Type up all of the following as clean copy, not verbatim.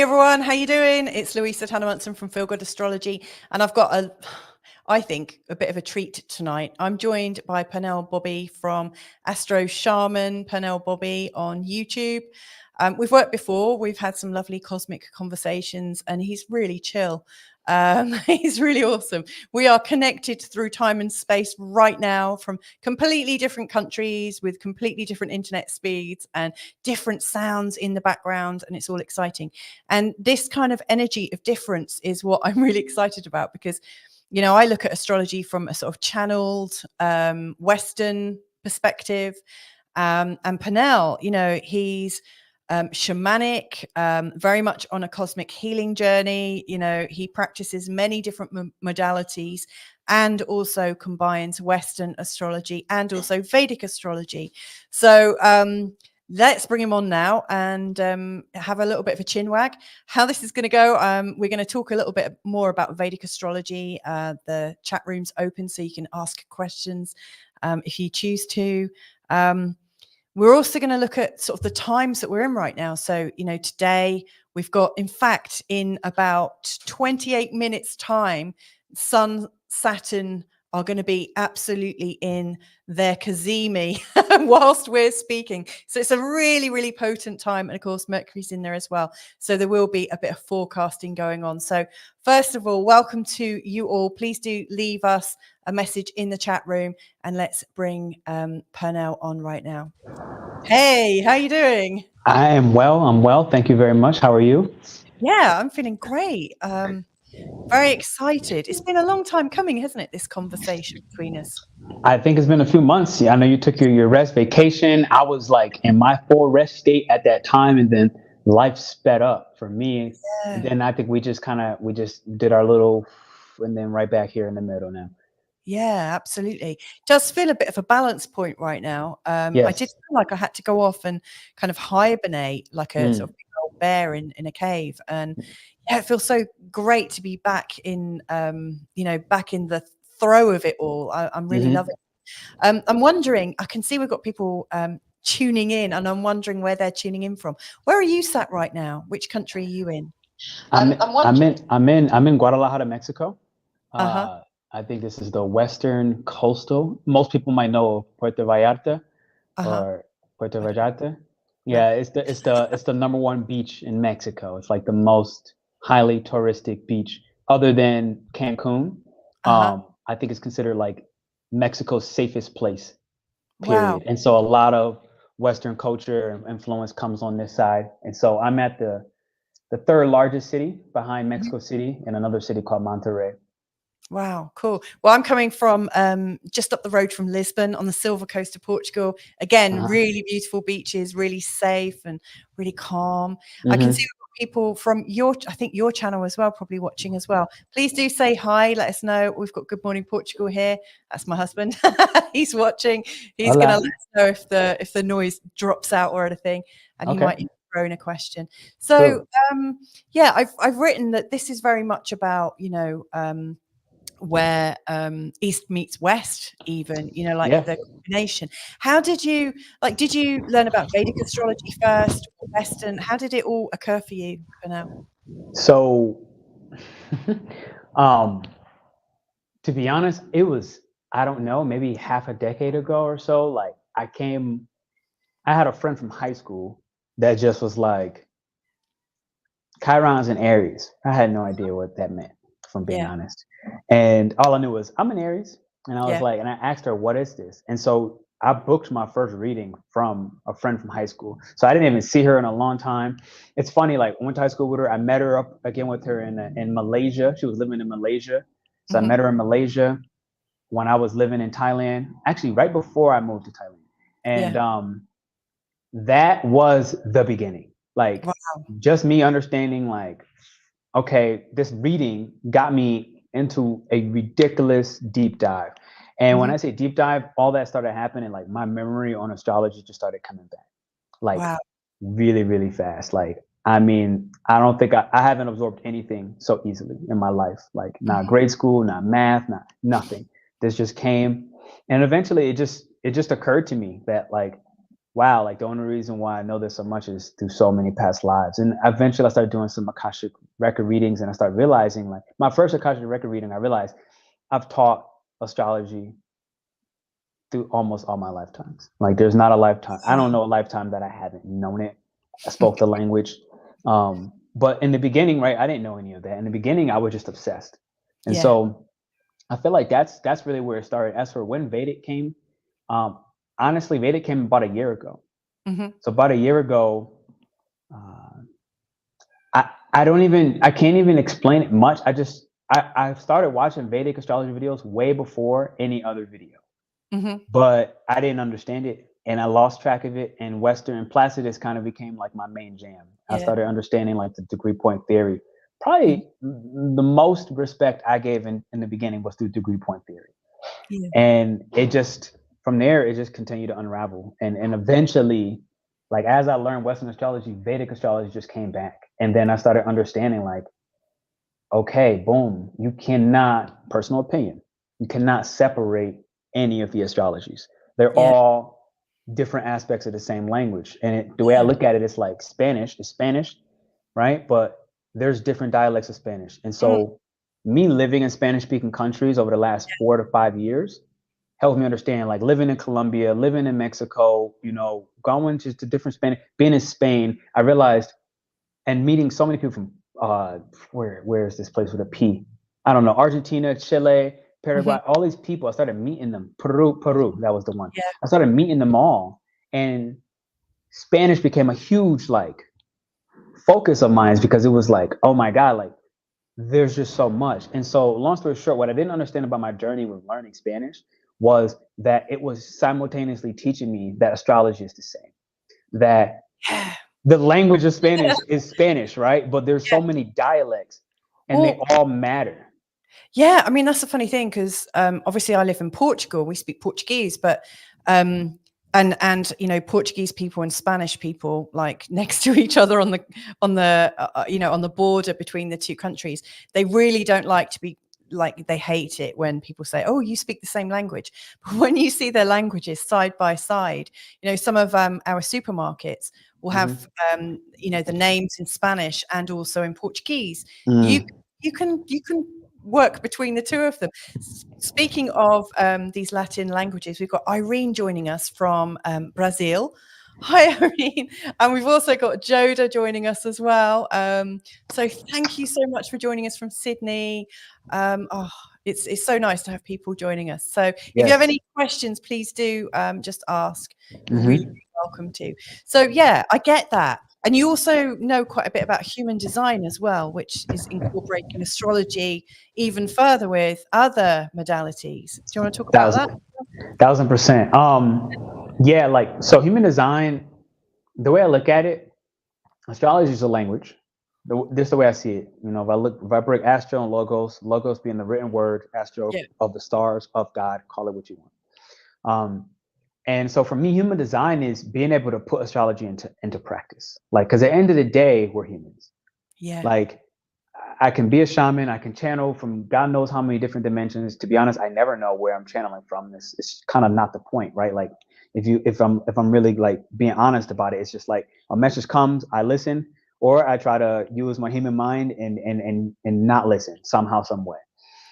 Everyone, how you doing? It's Louisa Tanner-Munson from Feel Good Astrology, and I've got I think, a bit of a treat tonight. I'm joined by Pernell Bobby from Astro Shaman, Pernell Bobby on YouTube. We've worked before. We've had some lovely cosmic conversations, and he's really chill. He's really awesome. We are connected through time and space right now from completely different countries with completely different internet speeds and different sounds in the background, and it's all exciting. And this kind of energy of difference is what I'm really excited about, because I look at astrology from a sort of channeled Western perspective. And Pernell, he's shamanic, very much on a cosmic healing journey. He practices many different modalities and also combines Western astrology and also Vedic astrology. So let's bring him on now and have a little bit of a chin wag. How this is going to go, we're going to talk a little bit more about Vedic astrology. The chat room's open, so you can ask questions if you choose to. We're also going to look at sort of the times that we're in right now. So, today we've got, in fact, in about 28 minutes time, Sun Saturn are going to be absolutely in their Kazemi whilst we're speaking. So it's a really, really potent time. And of course, Mercury's in there as well. So there will be a bit of forecasting going on. So first of all, welcome to you all. Please do leave us a message in the chat room, and let's bring Pernell on right now. Hey, how you doing? I am well. I'm well. Thank you very much. How are you? Yeah, I'm feeling great. Very excited. It's been a long time coming, hasn't it, this conversation between us? I think it's been a few months. I know you took your rest vacation. I was like in my full rest state at that time, and then life sped up for me. Yeah. And then I think we just did our little, and then right back here in the middle now. Yeah, absolutely. Does feel a bit of a balance point right now. Yes. I did feel like I had to go off and kind of hibernate like a sort of big old bear in a cave. And yeah, it feels so great to be back in, back in the throw of it all. I'm really loving it. I'm wondering, I can see we've got people tuning in, and I'm wondering where they're tuning in from. Where are you sat right now? Which country are you in? I'm in Guadalajara, Mexico. I think this is the western coastal. Most people might know Puerto Vallarta or Puerto Vallarta. Yeah, it's the number one beach in Mexico. It's like the most highly touristic beach, other than Cancun. I think it's considered like Mexico's safest place, period. Wow. And so a lot of Western culture and influence comes on this side. And so I'm at the third largest city behind Mexico City, in another city called Monterrey. Wow, cool. Well, I'm coming from just up the road from Lisbon on the Silver Coast of Portugal. Again, really beautiful beaches, really safe and really calm. I can see people from your channel as well, probably watching as well. Please do say hi. Let us know. We've got Good Morning Portugal here. That's my husband. He's watching. He's going to let us know if the noise drops out or anything, and he might throw in a question. So, yeah, I've written that this is very much about where East meets West, even, the combination. How did you learn about Vedic astrology first or Western? How did it all occur for you for now? So, to be honest, it was, I don't know, maybe half a decade ago or so. Like I had a friend from high school that just was like, Chiron's in Aries. I had no idea what that meant, if I'm being honest. And all I knew was I'm an Aries. And I was like, and I asked her, what is this? And so I booked my first reading from a friend from high school. So I didn't even see her in a long time. It's funny, like I went to high school with her. I met her up again with her in Malaysia. She was living in Malaysia. So I met her in Malaysia when I was living in Thailand, actually right before I moved to Thailand. And that was the beginning. Like just me understanding like, okay, this reading got me into a ridiculous deep dive. And when I say deep dive, all that started happening, like my memory on astrology just started coming back, like really, really fast. Like, I mean, I don't think I haven't absorbed anything so easily in my life, like not grade school, not math, nothing. This just came. And eventually it just occurred to me that like, wow, like the only reason why I know this so much is through so many past lives. And eventually I started doing some Akashic record readings, and I started realizing, like, my first Akashic record reading, I realized I've taught astrology through almost all my lifetimes. Like, there's not a lifetime, I don't know a lifetime that I haven't known it. I spoke the language. But in the beginning, right, I didn't know any of that. In the beginning, I was just obsessed. And Yeah. so I feel like that's really where it started. As for when Vedic came, honestly, Vedic came about a year ago. Mm-hmm. So about a year ago, I can't even explain it much. I started watching Vedic astrology videos way before any other video, Mm-hmm. but I didn't understand it, and I lost track of it. And Western and Placidus kind of became like my main jam. I Yeah. started understanding like the degree point theory. Mm-hmm. Probably the most respect I gave in the beginning was through degree point theory. Yeah. And it just, from there, it just continued to unravel. And eventually, like, as I learned Western astrology, Vedic astrology just came back. And then I started understanding, like, okay, boom, you cannot, personal opinion, you cannot separate any of the astrologies. They're Yeah. all different aspects of the same language. And the way I Yeah. look at it, it's like Spanish is Spanish, right? But there's different dialects of Spanish. And so me living in Spanish speaking countries over the last 4 to 5 years helped me understand, like, living in Colombia, living in Mexico, going to different Spanish, being in Spain, I realized, and meeting so many people from where is this place with a P? I don't know, Argentina, Chile, Mm-hmm. Paraguay, all these people. I started meeting them. Peru, that was the one. Yeah. I started meeting them all, and Spanish became a huge like focus of mine because it was like, oh my God, like there's just so much. And so, long story short, what I didn't understand about my journey with learning Spanish was that it was simultaneously teaching me that astrology is the same. That Yeah. the language of Spanish is Spanish, right? But there's Yeah. so many dialects, and they Well, all matter. yeah, I mean, that's a funny thing because obviously I live in Portugal. We speak Portuguese, but and Portuguese people and Spanish people like next to each other on the on the border between the two countries. They really don't like to be like, they hate it when people say, "Oh, you speak the same language." But when you see their languages side by side, some of our supermarkets will have the names in Spanish and also in Portuguese. You you can work between the two of them. Speaking of these Latin languages, we've got Irene joining us from Brazil. Hi, Irene. And we've also got Joda joining us as well. So thank you so much for joining us from Sydney. It's so nice to have people joining us. So if you have any questions, please do just ask. You're really welcome to. So yeah, I get that. And you also know quite a bit about human design as well, which is incorporating astrology even further with other modalities. Do you want to talk about that? 1000%. Yeah, like, so human design, the way I look at it, astrology is a language. This is the way I see it. If I break astro and logos being the written word, astro Yeah. of the stars, of God, call it what you want. And so for me, human design is being able to put astrology into practice. Like, because at the end of the day, we're humans. Yeah. Like, I can be a shaman, I can channel from God knows how many different dimensions. To be honest, I never know where I'm channeling from. It's kind of not the point, right? Like, if I'm really like being honest about it, it's just like a message comes, I listen, or I try to use my human mind and not listen somehow, some way.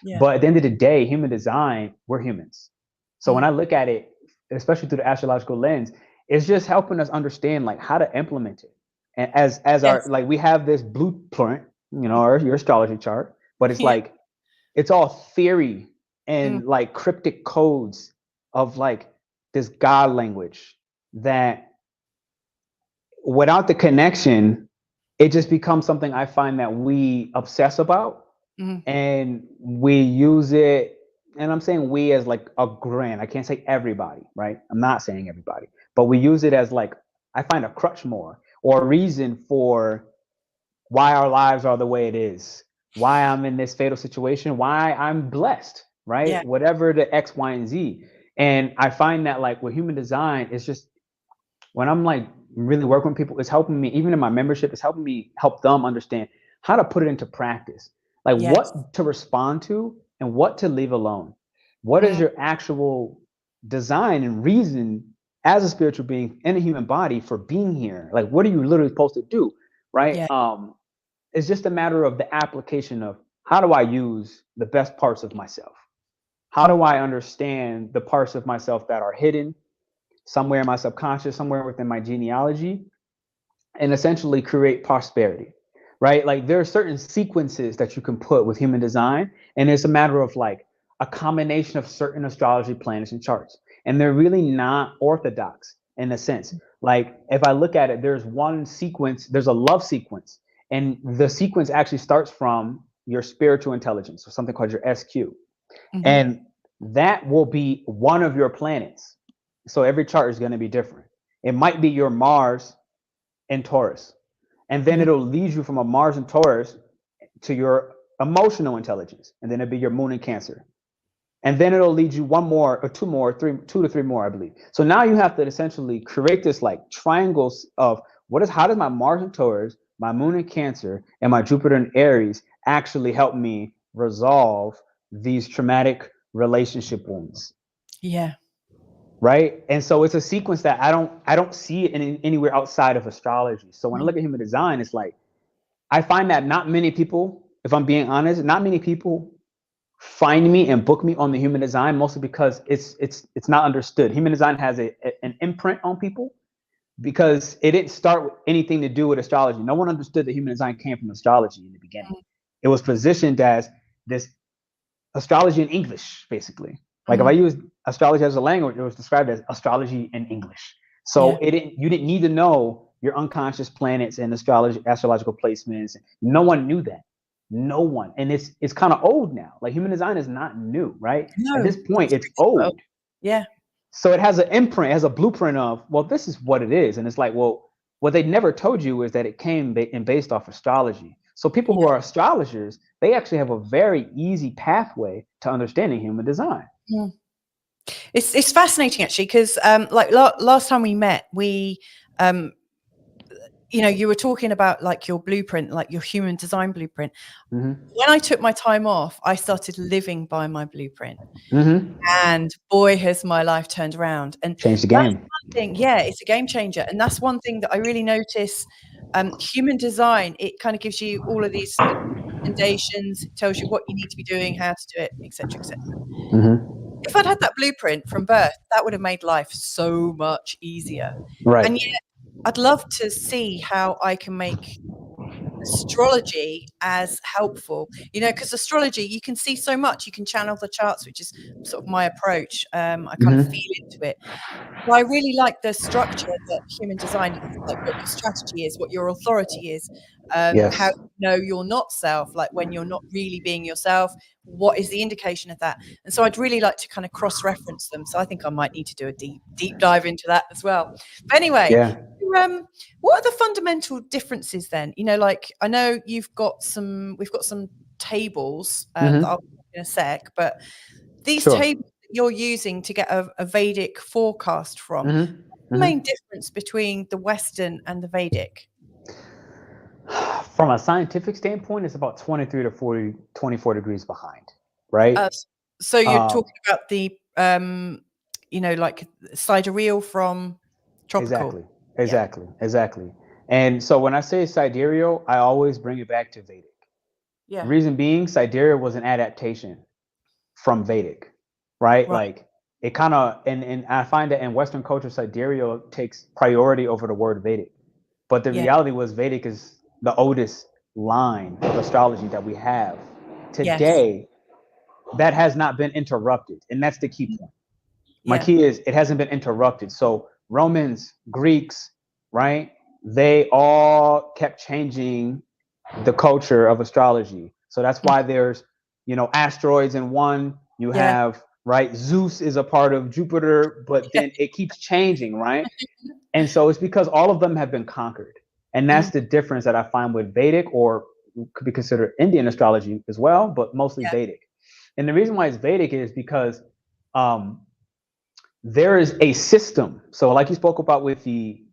Yeah. But at the end of the day, human design, we're humans. So when I look at it, especially through the astrological lens, it's just helping us understand like how to implement it. And as our, like, we have this blueprint, or your astrology chart, but it's Yeah. like it's all theory and like cryptic codes of like this God language that without the connection, it just becomes something I find that we obsess about and we use it. And I'm saying we as like a grand, I can't say everybody, right? I'm not saying everybody, but we use it as like, I find a crutch more, or a reason for why our lives are the way it is, why I'm in this fatal situation, why I'm blessed, right? Yeah. Whatever the X, Y, and Z. And I find that like with human design, it's just, when I'm like really working with people, it's helping me, even in my membership, it's helping me help them understand how to put it into practice. Like what to respond to and what to leave alone. What is your actual design and reason as a spiritual being in a human body for being here. Like, what are you literally supposed to do, right? Yeah. It's just a matter of the application of how do I use the best parts of myself? How do I understand the parts of myself that are hidden somewhere in my subconscious, somewhere within my genealogy, and essentially create prosperity, right? Like, there are certain sequences that you can put with human design, and it's a matter of like a combination of certain astrology planets and charts. And they're really not orthodox in a sense. Like, if I look at it, there's one sequence, there's a love sequence, and the sequence actually starts from your spiritual intelligence, or something called your SQ. And that will be one of your planets. So every chart is going to be different. It might be your Mars in Taurus, and then it'll lead you from a Mars in Taurus to your emotional intelligence, and then it'll be your moon in Cancer, and then it'll lead you one more or two more, two to three more, I believe. So now you have to essentially create this like triangles of how does my Mars in Taurus, my moon in Cancer, and my Jupiter in Aries actually help me resolve these traumatic relationship wounds? Yeah. Right. And so it's a sequence that I don't see it anywhere outside of astrology. So when I look at human design, it's like, I find that not many people, if I'm being honest, not many people find me and book me on the human design, mostly because it's not understood. Human design has an imprint on people because it didn't start with anything to do with astrology. No one understood that human design came from astrology in the beginning. It was positioned as this astrology in English, basically. Like, if I use astrology as a language, it was described as astrology in English. So you didn't need to know your unconscious planets and astrological placements. No one knew that. No one. And it's kind of old now. Like, human design is not new, right? No, at this point, it's old. Yeah. So it has an imprint, it has a blueprint of, well, this is what it is. And it's like, well, what they never told you is that it came based off astrology. So people who are astrologers, they actually have a very easy pathway to understanding human design. It's fascinating, actually, because like last time we met, we you were talking about like your blueprint, like your human design blueprint. When I took my time off, I started living by my blueprint, and boy, has my life turned around and changed the game. That's one thing, it's a game changer, and that's one thing that I really notice. Human design, it kind of gives you all of these recommendations. It tells you what you need to be doing, how to do it, etc., etc. If I'd had that blueprint from birth, that would have made life so much easier. Right. And yet, I'd love to see how I can make astrology as helpful, because astrology, you can see so much. You can channel the charts, which is sort of my approach. I kind of feel into it. But I really like the structure that human design is, like what your strategy is, what your authority is, how you know you're not self, like when you're not really being yourself, what is the indication of that? And so I'd really like to kind of cross-reference them. So I think I might need to do a deep dive into that as well. But anyway, what are the fundamental differences then? Like, I know we've got some tables that I'll in a sec, but these tables that you're using to get a Vedic forecast from, what's the main difference between the Western and the Vedic? From a scientific standpoint, it's about 23 to 24 degrees behind, right? So you're talking about the like sidereal from tropical. Exactly. And so when I say sidereal, I always bring it back to Vedic. The reason being, sidereal was an adaptation from Vedic, right? Like, it kind of, and I find that in Western culture, sidereal takes priority over the word Vedic. But the reality was, Vedic is the oldest line of astrology that we have today that has not been interrupted. And that's the key point. My key is it hasn't been interrupted. So Romans, Greeks, right? They all kept changing the culture of astrology. So that's why there's, asteroids in one. You have, right? Zeus is a part of Jupiter, but then it keeps changing, right? And so it's because all of them have been conquered. And that's the difference that I find with Vedic, or could be considered Indian astrology as well, but mostly Vedic. And the reason why it's Vedic is because there is a system. So like you spoke about with the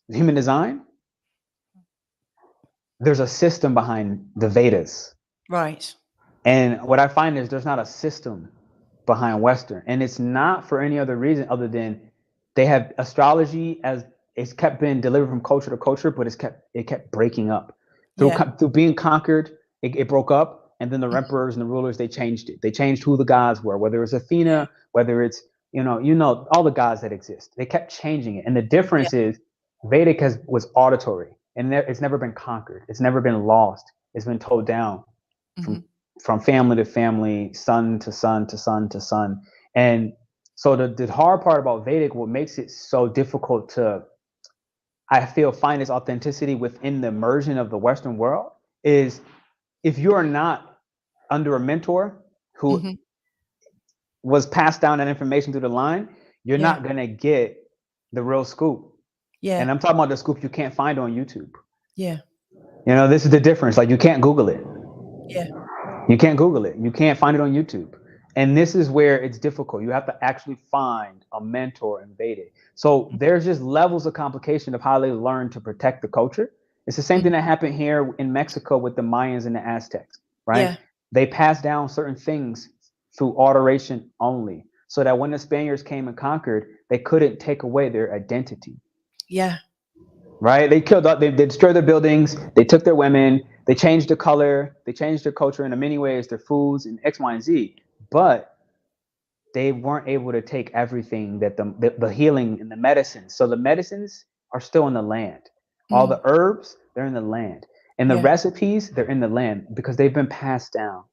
human design, there's a system behind the Vedas. Right. And what I find is there's not a system behind Western, and it's not for any other reason other than they have astrology as it's kept being delivered from culture to culture, but it kept breaking up through being conquered. It broke up, and then the emperors and the rulers, they changed it. They changed who the gods were, whether it's Athena, whether it's all the gods that exist. They kept changing it, and the difference is Vedic was auditory, and it's never been conquered. It's never been lost. It's been told down from family to family, son to son to son to son. And so the hard part about Vedic, what makes it so difficult to, I feel, find its authenticity within the immersion of the Western world is if you're not under a mentor who was passed down that information through the line, you're not going to get the real scoop. And I'm talking about the scoop you can't find on YouTube. This is the difference. Like, you can't Google it. You can't Google it. You can't find it on YouTube. And this is where it's difficult. You have to actually find a mentor in Vedic. So there's just levels of complication of how they learn to protect the culture. It's the same thing that happened here in Mexico with the Mayans and the Aztecs, right? They passed down certain things through alteration only, so that when the Spaniards came and conquered, they couldn't take away their identity. Right? They killed up, they destroyed their buildings, they took their women, they changed the color, they changed their culture in many ways, their foods and X, Y, and Z. But they weren't able to take everything that the healing and the medicines. So the medicines are still in the land. All the herbs, they're in the land. And the recipes, they're in the land because they've been passed down.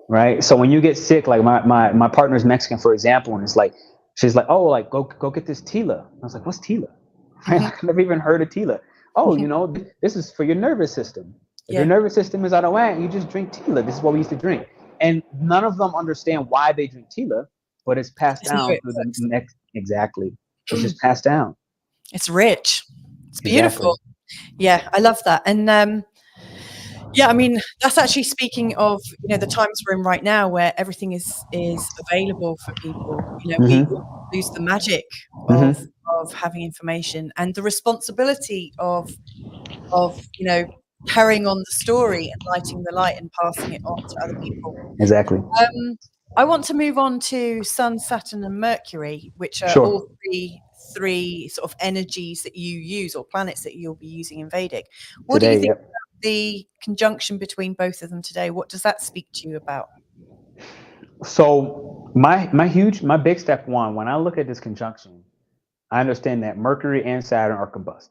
Right? So when you get sick, like my partner's Mexican, for example, and it's like, she's like, oh, like go get this tila. I was like, what's tila? Right? Like, I've never even heard of tila. Oh, this is for your nervous system. If your nervous system is out of whack, you just drink tila. This is what we used to drink. And none of them understand why they drink tila, but it's passed down through the next. Exactly. It's just passed down. It's rich. It's beautiful. Yeah, I love that. And I mean, that's actually speaking of, the times we're in right now where everything is available for people. We lose the magic of having information and the responsibility of carrying on the story and lighting the light and passing it on to other people. Exactly. I want to move on to Sun, Saturn, and Mercury, which are all three sort of energies that you use, or planets that you'll be using in Vedic. What do you think about the conjunction between both of them today? What does that speak to you about? So my big step one, when I look at this conjunction, I understand that Mercury and Saturn are combust,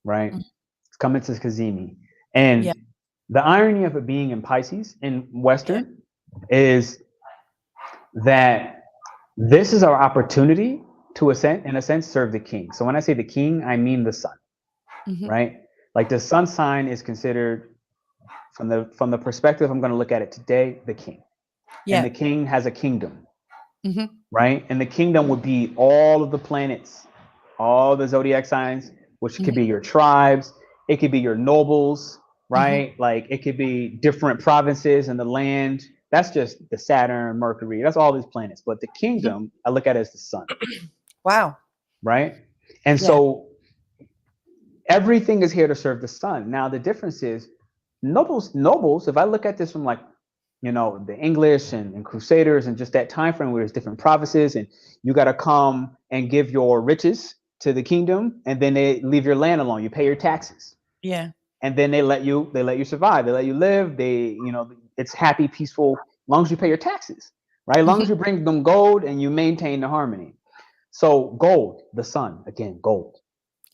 right? It's coming to Kazemi. And the irony of it being in Pisces in Western is that this is our opportunity to, in a sense, serve the king. So when I say the king, I mean the sun, right? Like, the sun sign is considered, from the perspective I'm going to look at it today, the king. And the king has a kingdom, right? And the kingdom would be all of the planets, all the zodiac signs, which could be your tribes. It could be your nobles, right? Like, it could be different provinces in the land. That's just the Saturn, Mercury. That's all these planets. But the kingdom, I look at it as the sun. Wow. Right? And so everything is here to serve the sun. Now, the difference is nobles, if I look at this from, like, the English and Crusaders and just that time frame where there's different provinces and you got to come and give your riches to the kingdom, and then they leave your land alone. You pay your taxes. And then they let you survive. They let you live. It's happy, peaceful, as long as you pay your taxes, right? As long as you bring them gold and you maintain the harmony. So gold, the sun, again, gold,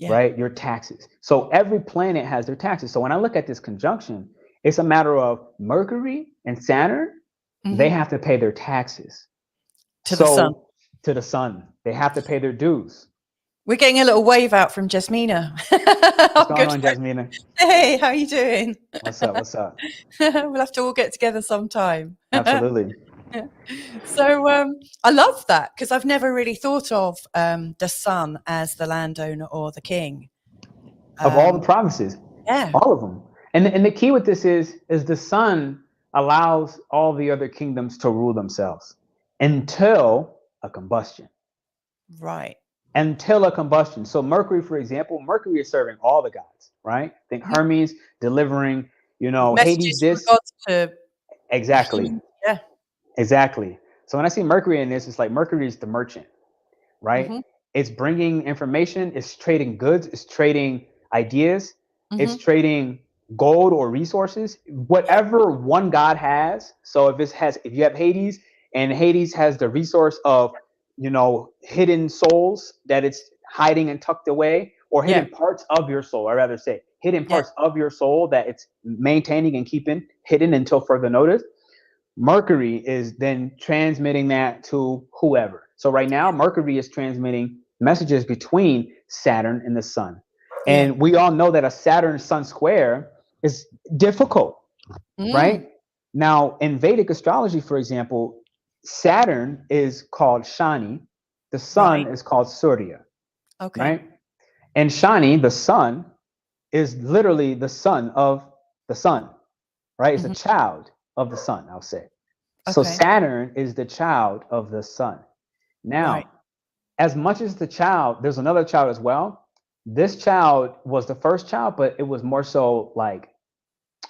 right? Your taxes. So every planet has their taxes. So when I look at this conjunction, it's a matter of Mercury and Saturn. They have to pay their taxes to the sun. To the sun, they have to pay their dues. We're getting a little wave out from Jasmina. What's going on, Jasmina? Hey, how are you doing? What's up? We'll have to all get together sometime. Absolutely. So I love that, because I've never really thought of the sun as the landowner or the king. Of all the provinces. Yeah. All of them. And the key with this is the sun allows all the other kingdoms to rule themselves until a combustion. Right. Until a combustion. So Mercury, for example, Mercury is serving all the gods, right? Think Hermes delivering, messages Hades this. From gods to exactly. Yeah. Exactly. So when I see Mercury in this, it's like Mercury is the merchant, right? Mm-hmm. It's bringing information, it's trading goods, it's trading ideas, it's trading gold or resources, whatever one god has. So if you have Hades, and Hades has the resource of, hidden souls that it's hiding and tucked away, or hidden parts of your soul, I rather say hidden parts of your soul that it's maintaining and keeping hidden until further notice. Mercury is then transmitting that to whoever. So right now, Mercury is transmitting messages between Saturn and the Sun. And we all know that a Saturn-Sun square is difficult, right? Now, in Vedic astrology, for example, Saturn is called Shani. The Sun is called Surya, right? And Shani, the Sun, is literally the son of the Sun, right? It's a child of the Sun, I'll say. So Saturn is the child of the Sun. Now, as much as the child, there's another child as well. This child was the first child, but it was more so like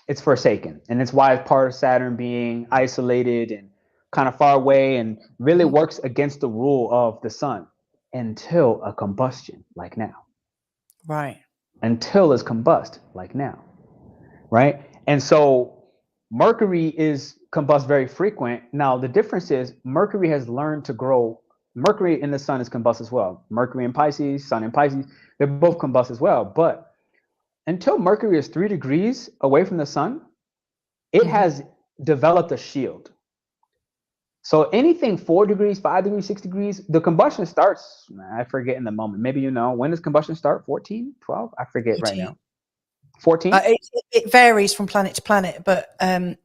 it's forsaken. And it's why it's part of Saturn being isolated and kind of far away, and really works against the rule of the Sun until a combustion like now. Right. Until it's combust like now. Right. And so Mercury is combust very frequent. Now, the difference is Mercury has learned to grow. Mercury in the Sun is combust as well. Mercury in Pisces, Sun in Pisces, they're both combust as well. But until Mercury is 3 degrees away from the Sun, it has developed a shield. So anything 4 degrees, 5 degrees, 6 degrees, the combustion starts, I forget in the moment. Maybe when does combustion start? 14, 12? I forget 14. right now. 14? It varies from planet to planet, but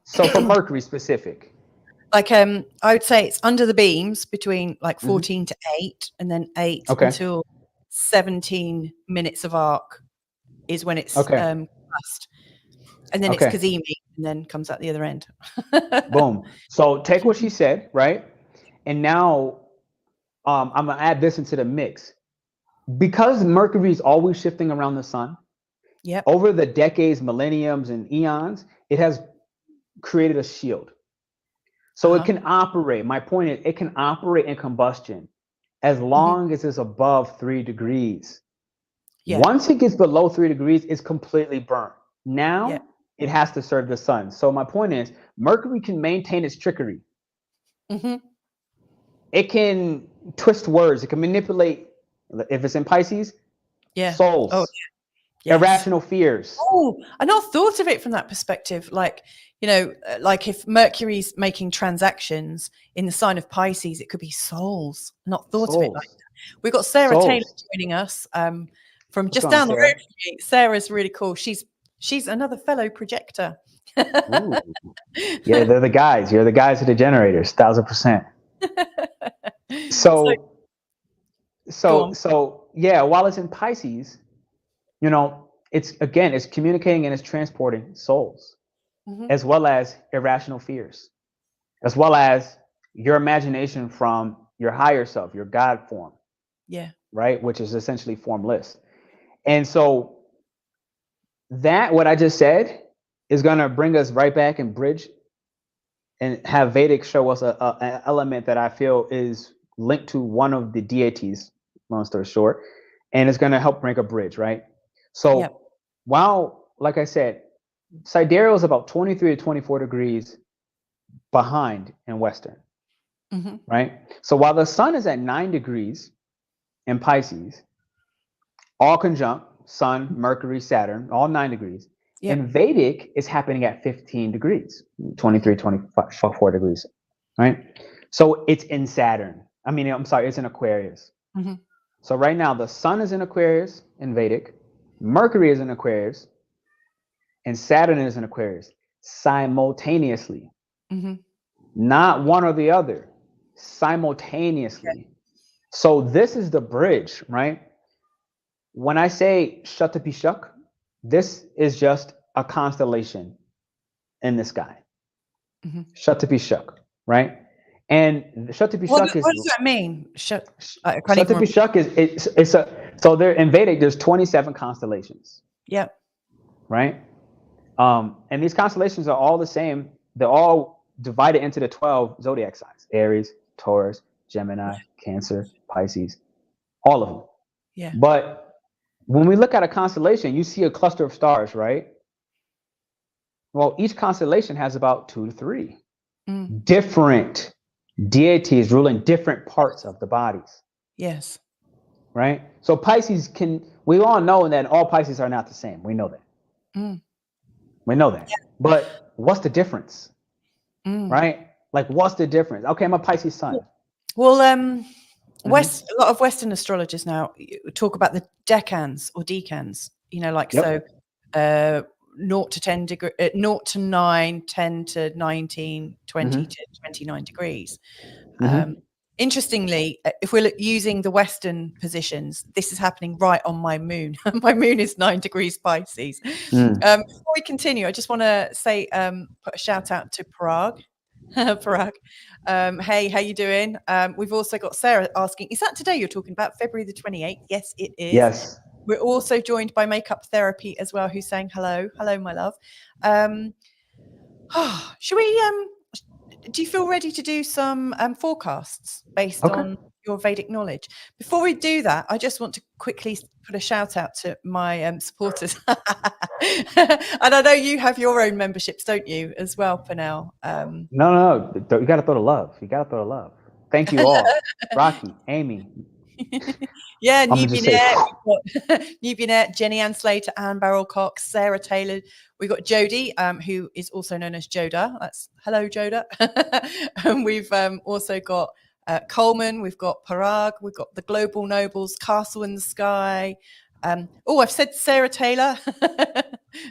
so for Mercury specific, like I would say it's under the beams between like 14 to 8, and then 8 until 17 minutes of arc is when it's combust, and then it's Kazemi, and then comes out the other end. Boom. So take what she said, right? And now I'm gonna add this into the mix. Because Mercury is always shifting around the Sun, over the decades, millenniums, and eons, it has created a shield. So it can operate. My point is, it can operate in combustion as long as it's above 3 degrees. Once it gets below 3 degrees, it's completely burnt. Now it has to serve the Sun. So my point is, Mercury can maintain its trickery. It can twist words. It can manipulate. If it's in Pisces, souls. Irrational fears. Oh, I not thought of it from that perspective. Like, like if Mercury's making transactions in the sign of Pisces, it could be souls. Not thought of it like that. We've got Sarah Taylor joining us from just down the road from me. Sarah's really cool. She's another fellow projector. Yeah, they're the guys. You're the guys of the generators, 1000%. So yeah, while it's in Pisces, it's communicating and it's transporting souls, as well as irrational fears, as well as your imagination from your higher self, your God form. Right, which is essentially formless. And so that what I just said is going to bring us right back and bridge and have Vedic show us an element that I feel is linked to one of the deities, long story short, and it's going to help bring a bridge, right? So while, like I said, Sidereal is about 23 to 24 degrees behind in Western, right? So while the Sun is at 9 degrees in Pisces, all conjunct, Sun, Mercury, Saturn, all 9 degrees. In Vedic, it's happening at 15 degrees, 23, 24 degrees, right? So it's in Saturn. It's in Aquarius. So right now, the Sun is in Aquarius in Vedic, Mercury is in Aquarius, and Saturn is in Aquarius simultaneously. Not one or the other, simultaneously. So this is the bridge, right? When I say Shatabhisha, this is just a constellation in the sky. Shatabhisha, right? And Shatabhisha what does that mean? Shatabhisha is so there in Vedic there's 27 constellations. Right? And these constellations are all the same. They're all divided into the 12 zodiac signs: Aries, Taurus, Gemini, Cancer, Pisces, all of them. Yeah. But when we look at a constellation, you see a cluster of stars, right? Well, each constellation has about 2 to 3 different deities ruling different parts of the bodies. Yes. Right? So Pisces we all know that all Pisces are not the same. We know that. We know that. But what's the difference? Right? Like, what's the difference? Okay, I'm a Pisces sun. Well, a lot of Western astrologers now talk about the decans or decans, like, so 0 to 10 degree, 0 to 9, 10 to 19, 20 to 29 degrees. Interestingly, if we're using the Western positions, this is happening right on my moon. My moon is 9 degrees Pisces. Before we continue, I just want to say, put a shout out to Parag. Parag. Hey, how you doing? We've also got Sarah asking, is that today you're talking about, February the 28th? Yes, it is. Yes. We're also joined by Makeup Therapy as well, who's saying hello. Hello, my love. Should we do you feel ready to do some forecasts based on your Vedic knowledge? Before we do that, I just want to quickly put a shout out to my supporters. And I know you have your own memberships, don't you, as well, Pernell? No. You got to throw the love. You got to throw the love. Thank you all. Rocky, Amy. Yeah, I'm just say, Nubianette, Jenny Ann Slater, Anne Barrel Cox, Sarah Taylor. We've got Jodie, who is also known as Joda. That's hello, Joda. And we've also got Coleman. We've got Parag. We've got the Global Nobles, Castle in the Sky. I've said Sarah Taylor,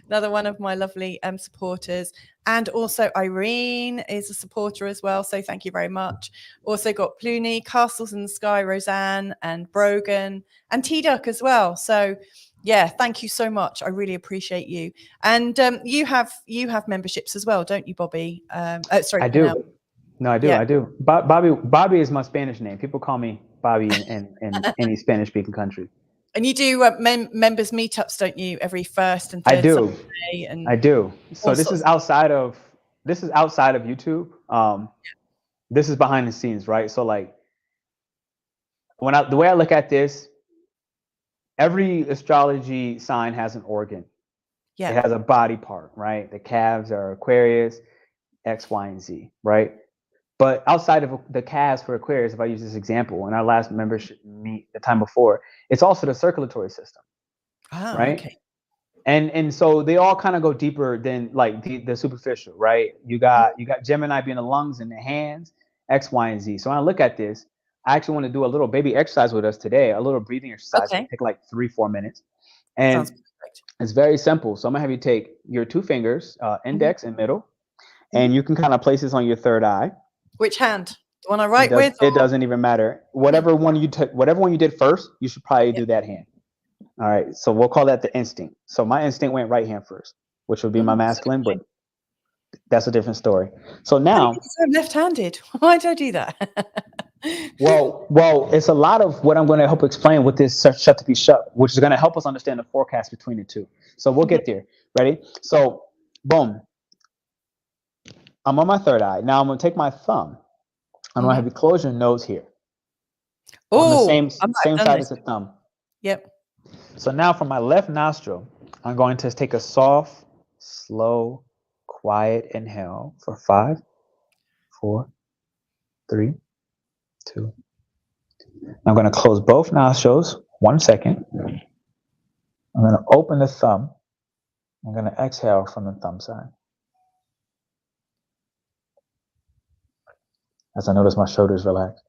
another one of my lovely supporters. And also Irene is a supporter as well. So thank you very much. Also got Pluni, Castles in the Sky, Roseanne and Brogan and T-Duck as well. So yeah, thank you so much. I really appreciate you. And you have memberships as well, don't you, Bobby? Sorry, I do. Pernell. No, I do. Yeah. I do. Bobby is my Spanish name. People call me Bobby in any Spanish-speaking country. And you do members meetups, don't you, every first and third I do. Sunday? And I do. So this is outside of YouTube. This is behind the scenes, right? So like the way I look at this, every astrology sign has an organ. Yeah. It has a body part, right? The calves are Aquarius, X, Y, and Z, right? But outside of the calves for Aquarius, if I use this example, in our last membership meet the time before, it's also the circulatory system, right? Okay. And so they all kind of go deeper than like the superficial, right? You got Gemini being the lungs and the hands, X, Y, and Z. So when I look at this, I actually want to do a little baby exercise with us today, a little breathing exercise. Okay. It'll take like 3-4 minutes. And sounds perfect. It's very simple. So I'm gonna have you take your 2 fingers, index and middle, and you can kind of place this on your third eye. Which hand? The one I write with? It doesn't even matter. Whatever one you did first, you should probably do that hand. All right. So we'll call that the instinct. So my instinct went right hand first, which would be my masculine, but that's a different story. So now I'm left-handed. Why did I do that? well, it's a lot of what I'm going to help explain with this Shatabhisha, which is going to help us understand the forecast between the two. So we'll get there. Ready? So boom. I'm on my third eye. Now I'm going to take my thumb. I'm going to have you close your nose here. On the same side as the thumb. Yep. So now from my left nostril, I'm going to take a soft, slow, quiet inhale for 5, 4, 3, 2. I'm going to close both nostrils. 1 second. I'm going to open the thumb. I'm going to exhale from the thumb side. As I notice my shoulders relax.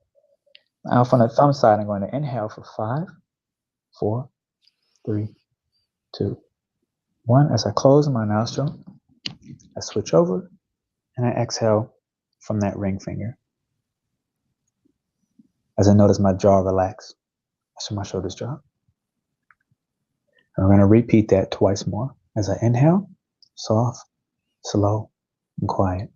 Now from the thumb side, I'm going to inhale for 5, 4, 3, 2, 1. As I close my nostril, I switch over and I exhale from that ring finger. As I notice my jaw relax, so my shoulders drop. I'm going to repeat that twice more. As I inhale, soft, slow, and quiet.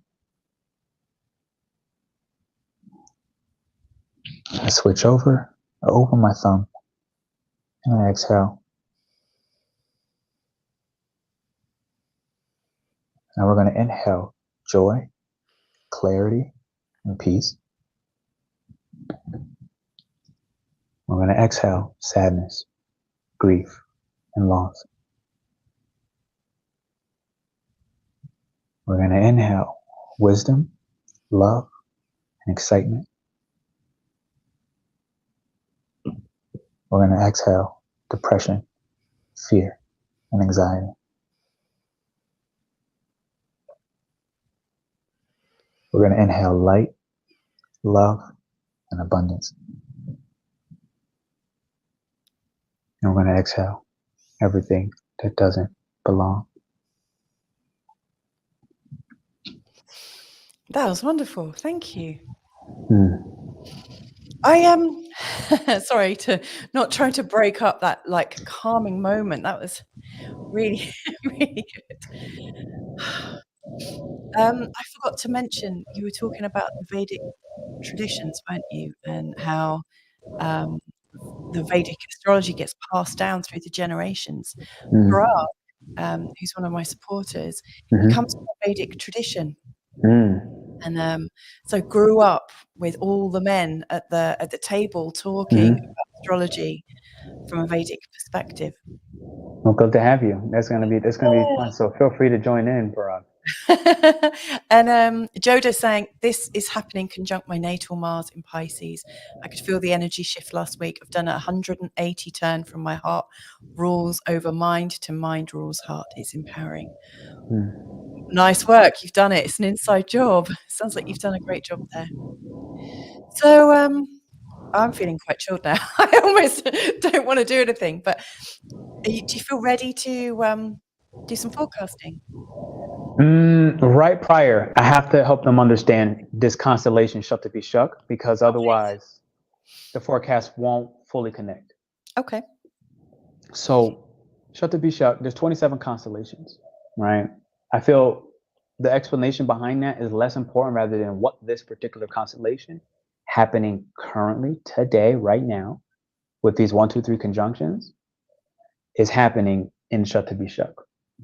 I switch over, I open my thumb, and I exhale. Now we're going to inhale joy, clarity, and peace. We're going to exhale sadness, grief, and loss. We're going to inhale wisdom, love, and excitement. We're going to exhale depression, fear, and anxiety. We're going to inhale light, love, and abundance. And we're going to exhale everything that doesn't belong. That was wonderful. Thank you. I am sorry to not try to break up that like calming moment. That was really, really good. I forgot to mention, you were talking about the Vedic traditions, weren't you? And how the Vedic astrology gets passed down through the generations. Parag, who's one of my supporters, he comes from a Vedic tradition. And so grew up with all the men at the table talking about astrology from a Vedic perspective. Well, good to have you. That's gonna be fun. So feel free to join in, Parag. And Joda's saying, this is happening conjunct my natal Mars in Pisces. I could feel the energy shift last week. I've done a 180 turn from my heart rules over mind to mind rules heart. It's empowering. Nice work. You've done it. It's an inside job. Sounds like you've done a great job there. So I'm feeling quite chilled now. I almost don't want to do anything, but do you feel ready to do some forecasting? Right prior, I have to help them understand this constellation Shatabhisha, because otherwise the forecast won't fully connect. Okay. So Shatabhisha, there's 27 constellations, right? I feel the explanation behind that is less important rather than what this particular constellation happening currently today, right now, with these 1, 2, 3 conjunctions is happening in Shatabhisha.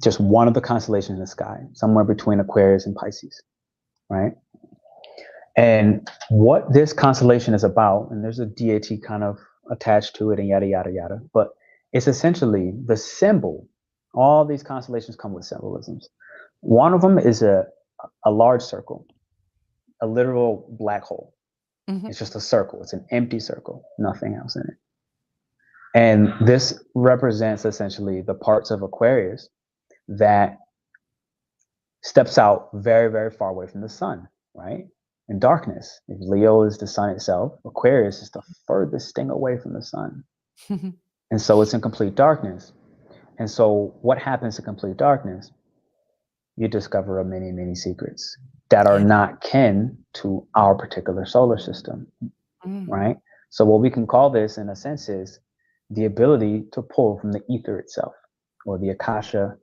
Just one of the constellations in the sky, somewhere between Aquarius and Pisces, right? And what this constellation is about, and there's a deity kind of attached to it and yada, yada, yada, but it's essentially the symbol. All these constellations come with symbolisms. One of them is a large circle, a literal black hole. It's just a circle. It's an empty circle, nothing else in it. And this represents essentially the parts of Aquarius that steps out very, very far away from the sun, right? In darkness. If Leo is the sun itself, Aquarius is the furthest thing away from the sun. And so it's in complete darkness. And so what happens in complete darkness? You discover many, many secrets that are not kin to our particular solar system, right? So what we can call this, in a sense, is the ability to pull from the ether itself, or the Akasha,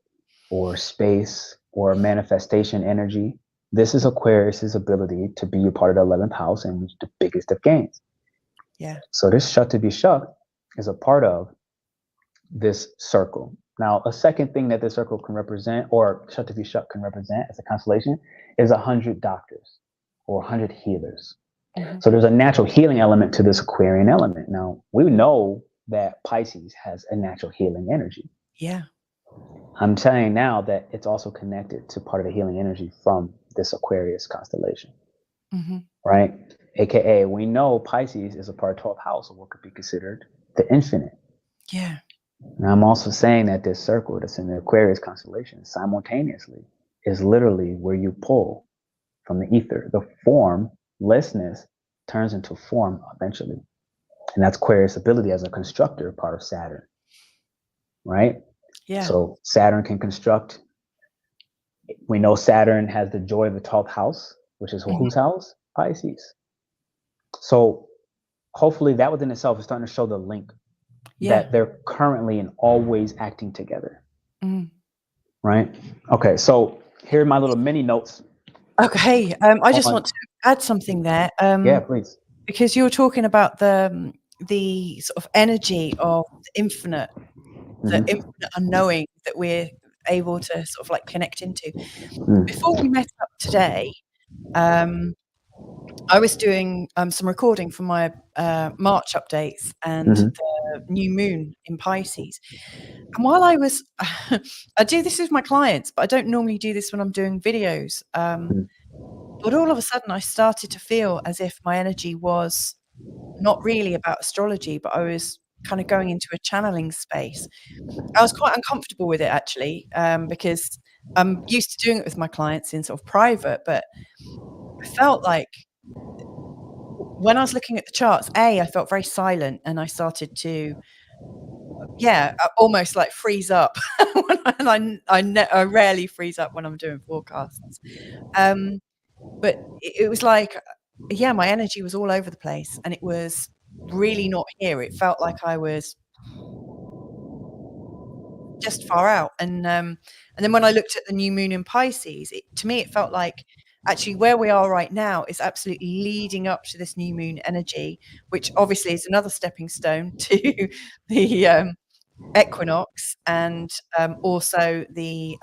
or space, or manifestation energy. This is Aquarius's ability to be a part of the 11th house and reach the biggest of gains. Yeah. So this Shatabhisha is a part of this circle. Now, a second thing that this circle can represent, or Shatabhisha can represent as a constellation, is 100 doctors or 100 healers. So there's a natural healing element to this Aquarian element. Now, we know that Pisces has a natural healing energy. Yeah. I'm saying now that it's also connected to part of the healing energy from this Aquarius constellation, right? AKA, we know Pisces is a part of 12th house of what could be considered the infinite. Yeah. And I'm also saying that this circle that's in the Aquarius constellation simultaneously is literally where you pull from the ether. The formlessness turns into form eventually. And that's Aquarius' ability as a constructor, part of Saturn, right? Yeah. So Saturn can construct. We know Saturn has the joy of the 12th house, which is whose house? Pisces. So hopefully that within itself is starting to show the link that they're currently and always acting together. Right? Okay, so here are my little mini notes. Okay, I just want to add something there. Yeah, please. Because you were talking about the sort of energy of the infinite unknowing that we're able to sort of like connect into. Before we met up today, I was doing some recording for my March updates and the new moon in Pisces. And while I was, I do this with my clients, but I don't normally do this when I'm doing videos. But all of a sudden, I started to feel as if my energy was not really about astrology, but I was kind of going into a channeling space. I was quite uncomfortable with it, actually, because I'm used to doing it with my clients in sort of private, but I felt like when I was looking at the charts, I felt very silent, and I started to, almost like freeze up. I rarely freeze up when I'm doing forecasts. But it was like, my energy was all over the place, and it was really not here. It felt like I was just far out. And then when I looked at the new moon in Pisces, to me, it felt like actually where we are right now is absolutely leading up to this new moon energy, which obviously is another stepping stone to the equinox, and also the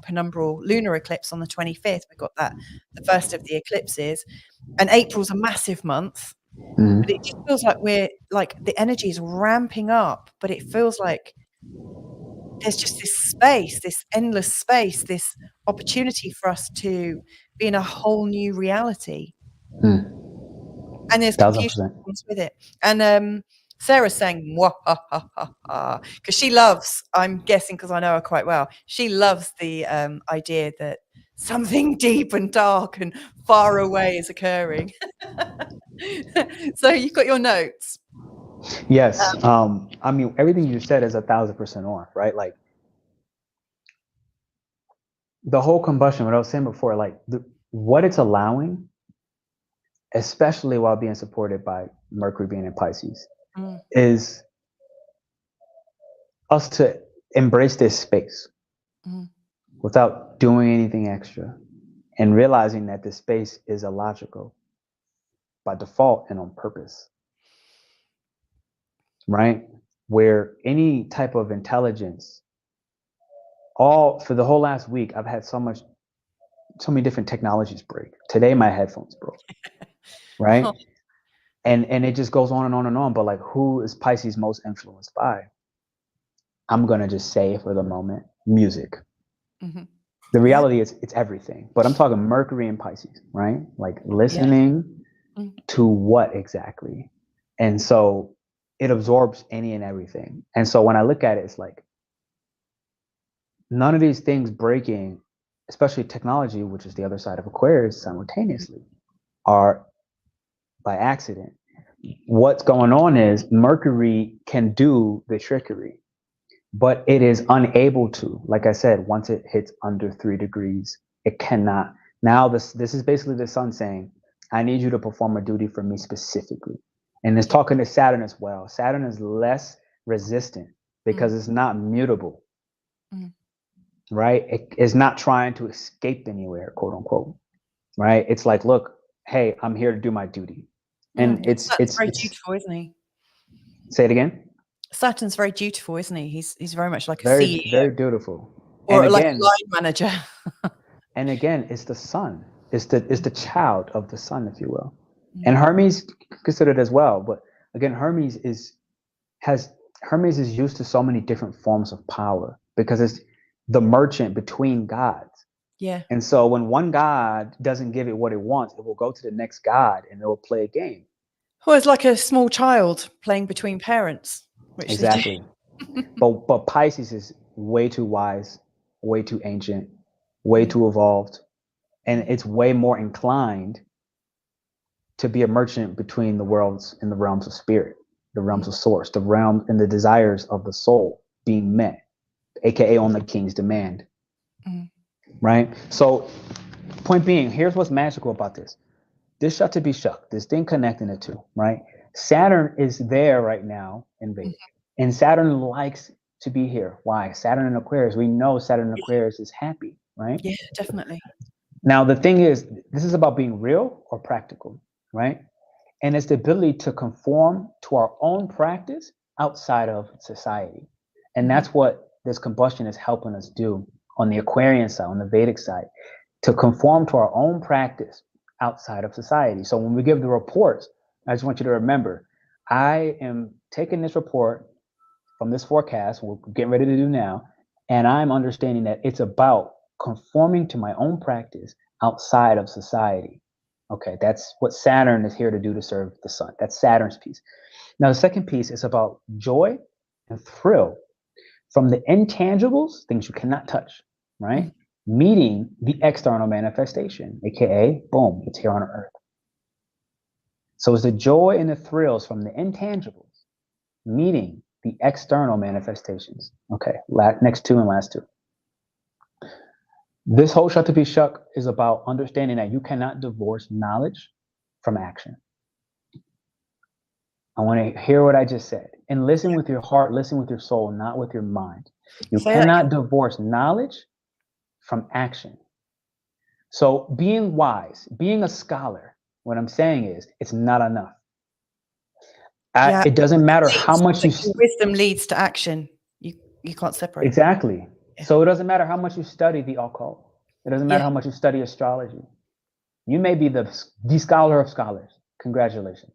penumbral lunar eclipse on the 25th. We've got that, the first of the eclipses, and April's a massive month, but it just feels like the energy is ramping up, but it feels like there's just this space, this endless space, this opportunity for us to be in a whole new reality. And there's confusion that comes with it. And Sarah's saying, because she loves, I'm guessing because I know her quite well, she loves the idea that something deep and dark and far away is occurring. So you've got your notes. Yes. I mean, everything you said is 1,000% on, right? Like the whole combustion, what I was saying before, like what it's allowing, especially while being supported by Mercury being in Pisces, is us to embrace this space without doing anything extra, and realizing that the space is illogical by default and on purpose, right? Where any type of intelligence, for the whole last week, I've had so many different technologies break. Today, my headphones broke, right? And it just goes on and on and on. But like, who is Pisces most influenced by? I'm going to just say for the moment, music. The reality is it's everything, but I'm talking Mercury and Pisces, right? Like listening to what exactly? And so it absorbs any and everything. And so when I look at it, it's like none of these things breaking, especially technology, which is the other side of Aquarius simultaneously, are by accident. What's going on is Mercury can do the trickery, but it is unable to. Like I said, once it hits under 3 degrees, it cannot. Now this is basically the sun saying, I need you to perform a duty for me specifically. And it's talking to Saturn as well. Saturn is less resistant because it's not mutable, right? It is not trying to escape anywhere, quote unquote, right? It's like, look, hey, I'm here to do my duty. And it's very dutiful, isn't he? Say it again. Saturn's very dutiful, isn't he? He's very much like a CEO. Very dutiful. Or and like again, a line manager. And again, it's the sun. It's the child of the sun, if you will. And Hermes considered as well. But again, Hermes is used to so many different forms of power because it's the merchant between gods. Yeah. And so when one god doesn't give it what it wants, it will go to the next god and it will play a game. Well, it's like a small child playing between parents. Which exactly. But Pisces is way too wise, way too ancient, way too evolved, and it's way more inclined to be a merchant between the worlds and the realms of spirit, the realms of source, the realm and the desires of the soul being met, aka on the king's demand. Right? So point being, here's what's magical about this. This Shatabhisha, this thing connecting the two, right? Saturn is there right now in Vedic. And Saturn likes to be here. Why? Saturn in Aquarius. We know Saturn in Aquarius is happy, right? Yeah, definitely. Now, the thing is, this is about being real or practical, right? And it's the ability to conform to our own practice outside of society. And that's what this combustion is helping us do on the Aquarian side, on the Vedic side, to conform to our own practice outside of society. So when we give the reports, I just want you to remember, I am taking this report from this forecast, we're getting ready to do now, and I'm understanding that it's about conforming to my own practice outside of society. Okay, that's what Saturn is here to do, to serve the sun. That's Saturn's piece. Now, the second piece is about joy and thrill from the intangibles, things you cannot touch, right? Meeting the external manifestation, aka, boom, it's here on Earth. So it's the joy and the thrills from the intangibles meeting the external manifestations. Okay, next two and last two. This whole Shatabhisha is about understanding that you cannot divorce knowledge from action. I want to hear what I just said. And listen with your heart, listen with your soul, not with your mind. You cannot divorce knowledge from action. So being wise, being a scholar, what I'm saying is, it's not enough. It doesn't matter how much you... Wisdom leads to action. You can't separate. Exactly. Yeah. So it doesn't matter how much you study the occult. It doesn't matter how much you study astrology. You may be the scholar of scholars. Congratulations.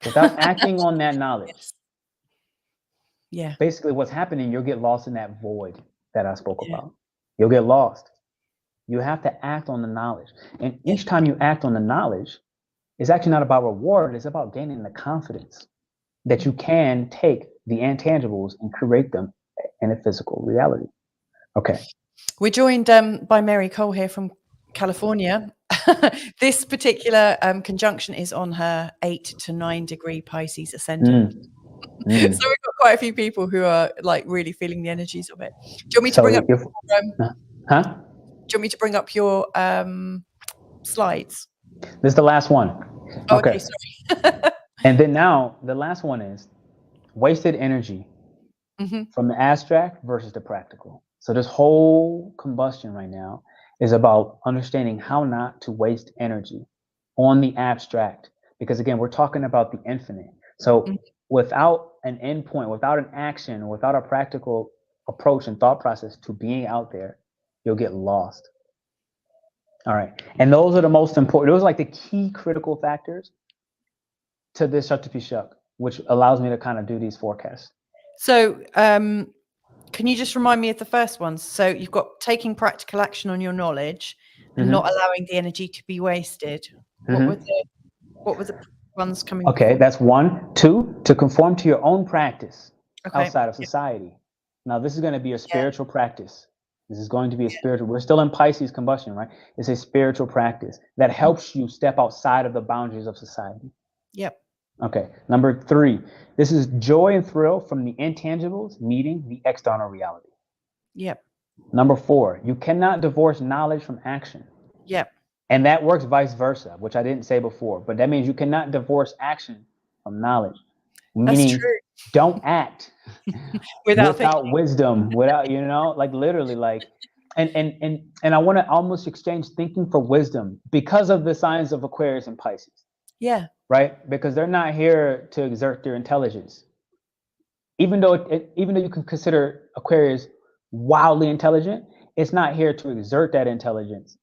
Without acting on that knowledge, basically what's happening, you'll get lost in that void that I spoke about. You'll get lost. You have to act on the knowledge. And each time you act on the knowledge, it's actually not about reward. It's about gaining the confidence that you can take the intangibles and create them in a physical reality. Okay. We're joined by Mary Cole here from California. This particular conjunction is on her 8 to 9 degree Pisces ascendant. So we've got quite a few people who are like really feeling the energies of it. Do you want me to bring up do you want me to bring up your slides? This is the last one. Oh, okay, sorry. And then now the last one is wasted energy from the abstract versus the practical. So this whole combustion right now is about understanding how not to waste energy on the abstract. Because again, we're talking about the infinite. So without an endpoint, without an action, without a practical approach and thought process to being out there, you'll get lost. All right. And those are the most important. Those are like the key critical factors to this Shatabhisha, which allows me to kind of do these forecasts. So can you just remind me of the first ones? So you've got taking practical action on your knowledge and not allowing the energy to be wasted. What were the ones coming? Okay, that's 1. 2, to conform to your own practice outside of society. Now, this is going to be a spiritual practice. This is going to be a spiritual. We're still in Pisces combustion, right? It's a spiritual practice that helps you step outside of the boundaries of society. Yep. Okay. Number 3, this is joy and thrill from the intangibles meeting the external reality. Yep. Number 4, you cannot divorce knowledge from action. Yep. And that works vice versa, which I didn't say before, but that means you cannot divorce action from knowledge. Meaning, don't act without wisdom, without, like literally, like, and I want to almost exchange thinking for wisdom because of the signs of Aquarius and Pisces. Yeah. Right? Because they're not here to exert their intelligence. Even though you can consider Aquarius wildly intelligent, it's not here to exert that intelligence.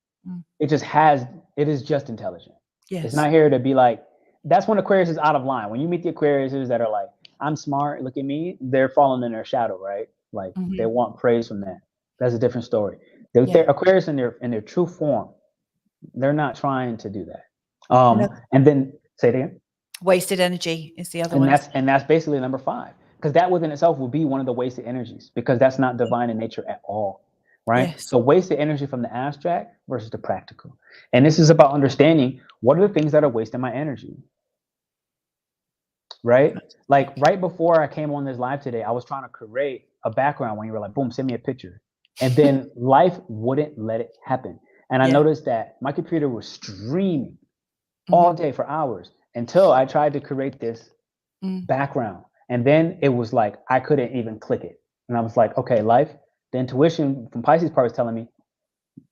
It is just intelligent. Yes. It's not here to be like, that's when Aquarius is out of line. When you meet the Aquariuses that are like, I'm smart, look at me, they're falling in their shadow, right? Like they want praise from that. That's a different story. Aquarius in their true form, they're not trying to do that. And then say it again. Wasted energy is the other one. And that's basically number 5. Because that within itself will be one of the wasted energies, because that's not divine in nature at all. Right? Yes. So wasted energy from the abstract versus the practical. And this is about understanding what are the things that are wasting my energy. Right? Like right before I came on this live today, I was trying to create a background when you were like, boom, send me a picture. And then life wouldn't let it happen. And I noticed that my computer was streaming all day for hours until I tried to create this background. And then it was like, I couldn't even click it. And I was like, okay, life. The intuition from Pisces part is telling me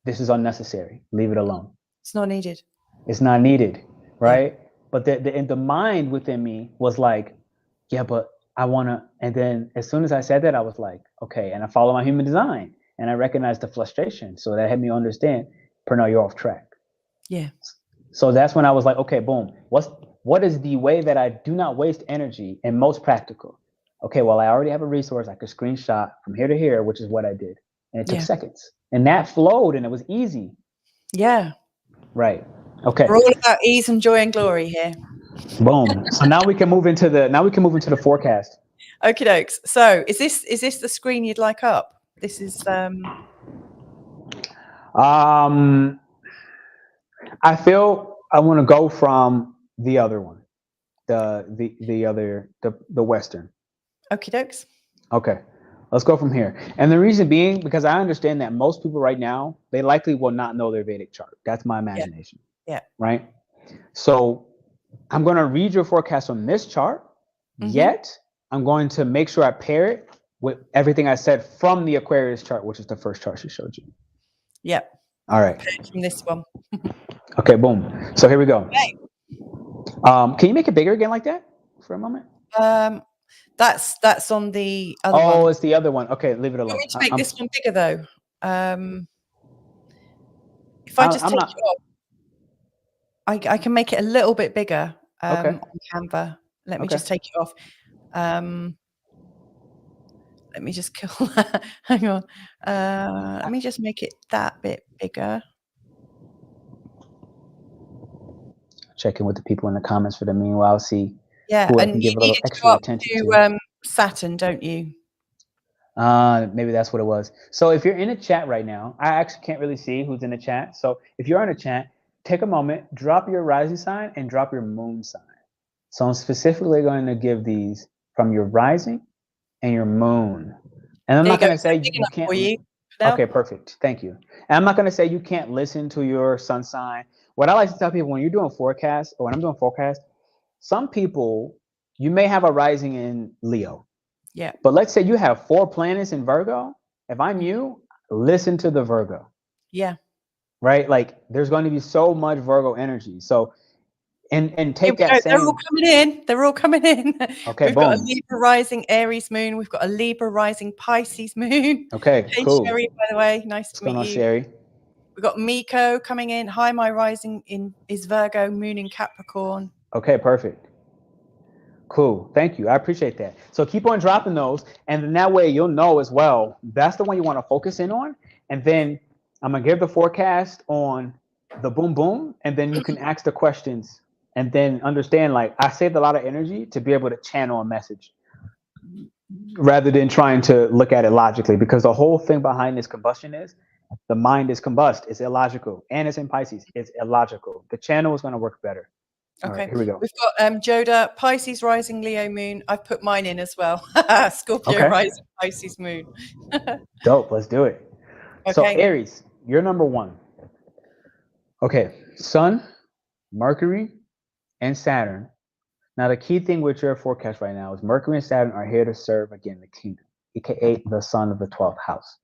this is unnecessary. Leave it alone. It's not needed. It's not needed, right? Yeah. But the mind within me was like, yeah, but I want to. And then as soon as I said that, I was like, okay. And I follow my human design and I recognized the frustration. So that had me understand, Pernell, you're off track. Yeah. So that's when I was like, okay, boom. What is the way that I do not waste energy and most practical? Okay, well, I already have a resource. I could screenshot from here to here, which is what I did. And it took seconds. And that flowed and it was easy. Yeah. Right. Okay. We're all about ease and joy and glory here. Boom. So now we can move into the forecast. Okie dokes. So is this the screen you'd like up? This is I feel I want to go from the other one. The Western. okie dokes. Okay. Let's go from here. And the reason being, because I understand that most people right now, they likely will not know their Vedic chart. That's my imagination. Yeah. Right? So I'm going to read your forecast on this chart, yet I'm going to make sure I pair it with everything I said from the Aquarius chart, which is the first chart she showed you. Yeah. All right. From this one. Okay, boom. So here we go. Okay. Can you make it bigger again like that for a moment? That's on the other one. Oh, it's the other one. Okay, leave it alone. You want me to make this one bigger though? If I just take it off, I can make it a little bit bigger on Canva. Let me just take it off. Let me just kill that. Hang on. Let me just make it that bit bigger. Checking with the people in the comments for the meanwhile. See. Yeah, who I and can you give a little need extra to go attention up to Saturn, don't you? Maybe that's what it was. So if you're in a chat right now, I actually can't really see who's in the chat. So if you're in a chat, take a moment, drop your rising sign and drop your moon sign. So I'm specifically going to give these from your rising and your moon. And I'm not going to say you can't. Okay, perfect. Thank you. And I'm not going to say you can't listen to your sun sign. What I like to tell people when you're doing forecasts, or when I'm doing forecasts, some people, you may have a rising in Leo. Yeah. But let's say you have 4 planets in Virgo. If I'm you, listen to the Virgo. Yeah. Right? Like there's going to be so much Virgo energy. So and take that same. They're all coming in. They're all coming in. Okay, We've boom. got a Libra rising Aries moon. We've got a Libra rising Pisces moon. Okay, hey, cool. Sherry, by the way, nice to meet you. Sherry? We've got Miko coming in. Hi, my rising is Virgo, moon in Capricorn. Okay, perfect. Cool. Thank you. I appreciate that. So keep on dropping those. And then that way you'll know as well. That's the one you want to focus in on. And then I'm going to give the forecast on the boom boom. And then you can ask the questions and then understand, like, I saved a lot of energy to be able to channel a message rather than trying to look at it logically, because the whole thing behind this combustion is the mind is combust. It's illogical. And it's in Pisces. It's illogical. The channel is going to work better. Okay, right, here we go. We've got Joda, Pisces rising Leo moon. I've put mine in as well. Scorpio rising Pisces moon. Dope. Let's do it. Okay. So Aries, you're number 1. Okay, Sun, Mercury, and Saturn. Now the key thing with your forecast right now is Mercury and Saturn are here to serve again the kingdom, aka the sun of the 12th house.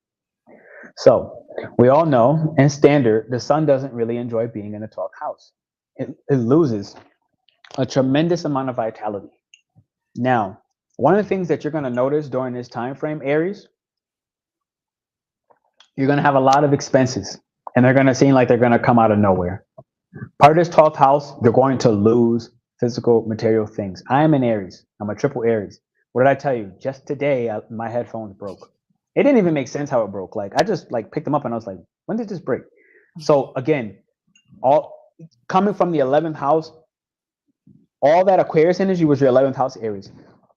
So we all know, in standard, the sun doesn't really enjoy being in the 12th house. It loses a tremendous amount of vitality. Now, one of the things that you're going to notice during this time frame, Aries, you're going to have a lot of expenses, and they're going to seem like they're going to come out of nowhere. Part of this 12th house, you're going to lose physical, material things. I am an Aries. I'm a triple Aries. What did I tell you? Just today, my headphones broke. It didn't even make sense how it broke. Like I just picked them up and I was like, when did this break? So again, all coming from the 11th house, all that Aquarius energy was your 11th house Aries.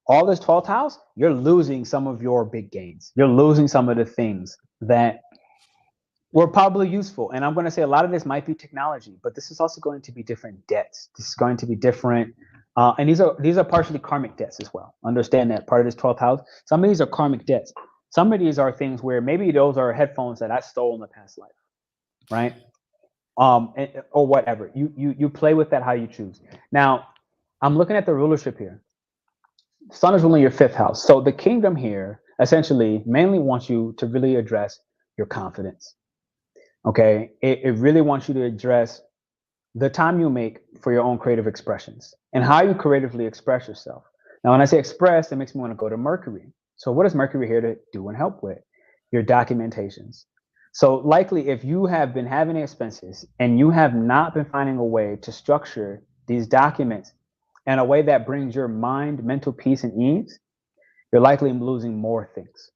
All this 12th house, you're losing some of your big gains. You're losing some of the things that were probably useful. And I'm going to say a lot of this might be technology, but this is also going to be different debts. This is going to be different. And these are partially karmic debts as well. Understand that part of this 12th house. Some of these are karmic debts. Some of these are things where maybe those are headphones that I stole in the past life, right? Or whatever. You play with that how you choose. Now, I'm looking at the rulership here. Sun is ruling your 5th house. So the kingdom here essentially mainly wants you to really address your confidence. Okay? It really wants you to address the time you make for your own creative expressions and how you creatively express yourself. Now, when I say express, it makes me want to go to Mercury. So what is Mercury here to do and help with? Your documentations. So likely if you have been having expenses and you have not been finding a way to structure these documents in a way that brings your mind mental peace and ease, you're likely losing more things.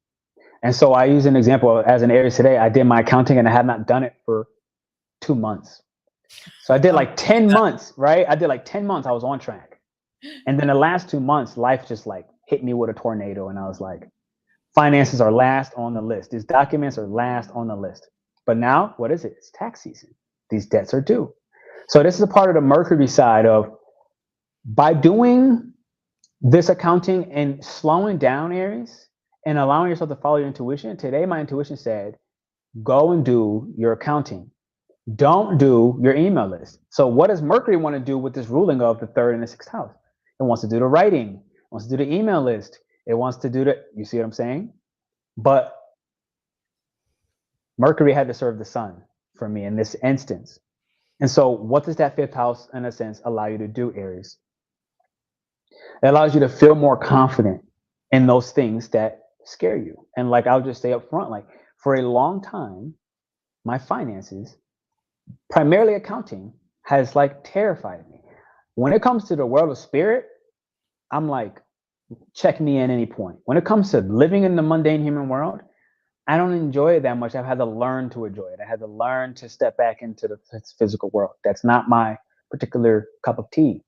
And so I use an example as an Aries today. I did my accounting and I have not done it for 2 months. So I did like 10 months, right? I did like 10 months. I was on track. And then the last 2 months, life just like hit me with a tornado. And I was like, finances are last on the list. These documents are last on the list. But now, what is it? It's tax season. These debts are due. So this is a part of the Mercury side of, by doing this accounting and slowing down, Aries, and allowing yourself to follow your intuition. Today, my intuition said, go and do your accounting. Don't do your email list. So what does Mercury want to do with this ruling of the 3rd and the 6th house? It wants to do the writing, it wants to do the email list. It wants to do you see what I'm saying? But Mercury had to serve the sun for me in this instance. And so what does that 5th house, in a sense, allow you to do, Aries? It allows you to feel more confident in those things that scare you. And like, I'll just say up front, like, for a long time, my finances, primarily accounting, has like terrified me. When it comes to the world of spirit, I'm like, check me at any point. When it comes to living in the mundane human world, I don't enjoy it that much. I've had to learn to enjoy it. I had to learn to step back into the physical world. That's not my particular cup of tea.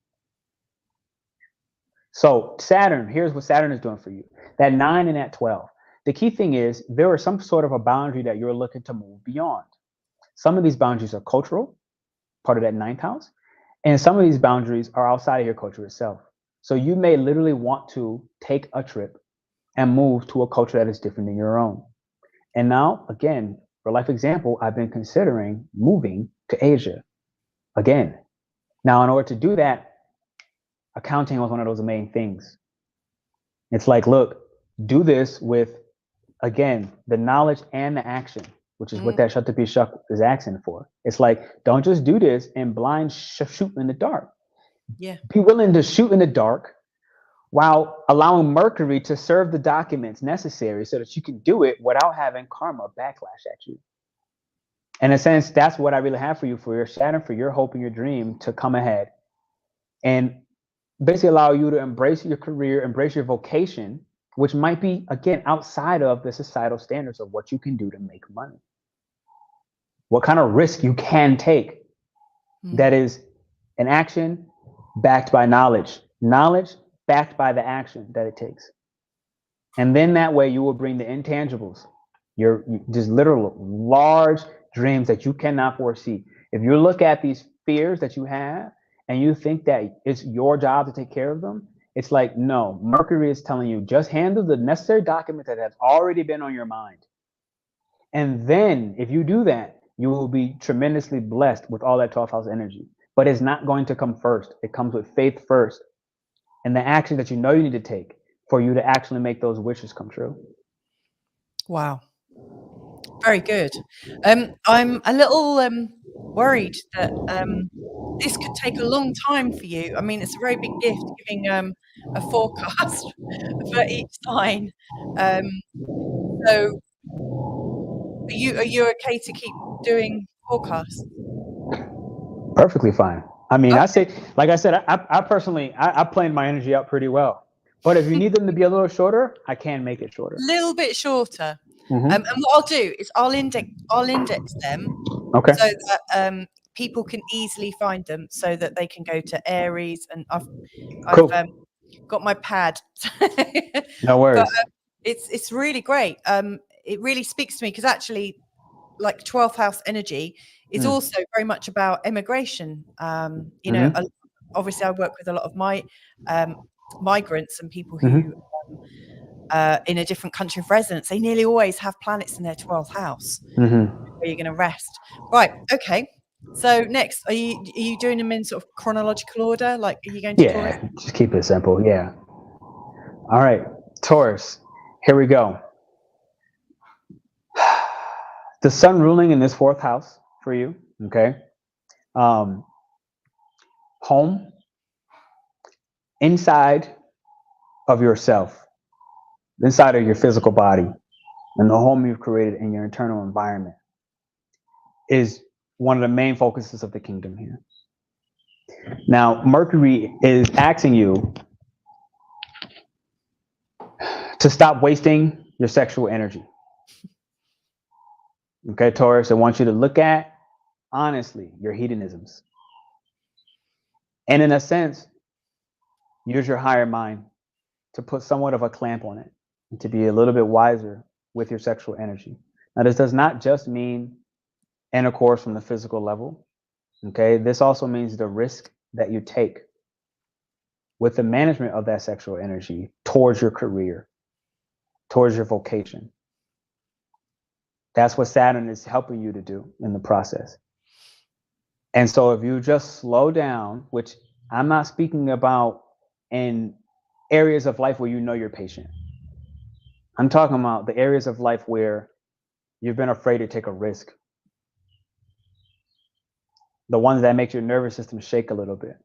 So Saturn, here's what Saturn is doing for you. That 9 and that 12. The key thing is there is some sort of a boundary that you're looking to move beyond. Some of these boundaries are cultural, part of that 9th house. And some of these boundaries are outside of your culture itself. So you may literally want to take a trip and move to a culture that is different than your own. And now, again, for life example, I've been considering moving to Asia again. Now, in order to do that, accounting was one of those main things. It's like, look, do this with, again, the knowledge and the action, which is what that Shatabhisha is asking for. It's like, don't just do this and blind shoot in the dark. Yeah. Be willing to shoot in the dark while allowing Mercury to serve the documents necessary so that you can do it without having karma backlash at you. In a sense, that's what I really have for you, for your Saturn, for your hope and your dream to come ahead and basically allow you to embrace your career, embrace your vocation, which might be, again, outside of the societal standards of what you can do to make money. What kind of risk you can take that is an action backed by knowledge. Knowledge backed by the action that it takes. And then that way you will bring the intangibles, your just literal large dreams that you cannot foresee. If you look at these fears that you have and you think that it's your job to take care of them, it's like, no, Mercury is telling you, just handle the necessary document that has already been on your mind. And then if you do that, you will be tremendously blessed with all that 12th house energy. But it's not going to come first. It comes with faith first. And the action that you know you need to take for you to actually make those wishes come true. Wow. Very good. I'm a little worried that this could take a long time for you. I mean, it's a very big gift giving a forecast for each sign. So are you okay to keep doing forecasts? Perfectly fine. I mean, Okay. I say, like I said, I personally, I planned my energy out pretty well. But if you need them to be a little shorter, I can make it shorter. A little bit shorter. And what I'll do is I'll index them Okay. so that people can easily find them, so that they can go to Aries. And I've Cool. got my pad. No worries. But it's really great. It really speaks to me because actually, like 12th house energy is also very much about immigration. You know, obviously I work with a lot of my migrants and people who in a different country of residence. They nearly always have planets in their 12th house where you're going to rest. Right. Okay. So next, are you doing them in sort of chronological order? Like, are you going to Taurus? Yeah, just keep it simple. Yeah. All right, Taurus, here we go. The sun ruling in this 4th house for you, okay? Home, inside of yourself, inside of your physical body, and the home you've created in your internal environment. is one of the main focuses of the kingdom here. Now, Mercury is asking you to stop wasting your sexual energy. Okay, Taurus, I want you to look at, honestly, your hedonisms. And in a sense, use your higher mind to put somewhat of a clamp on it and to be a little bit wiser with your sexual energy. Now, this does not just mean intercourse from the physical level. Okay, this also means the risk that you take with the management of that sexual energy towards your career, towards your vocation. That's what Saturn is helping you to do in the process. And so if you just slow down, which I'm not speaking about in areas of life where you know you're patient. I'm talking about the areas of life where you've been afraid to take a risk. The ones that make your nervous system shake a little bit.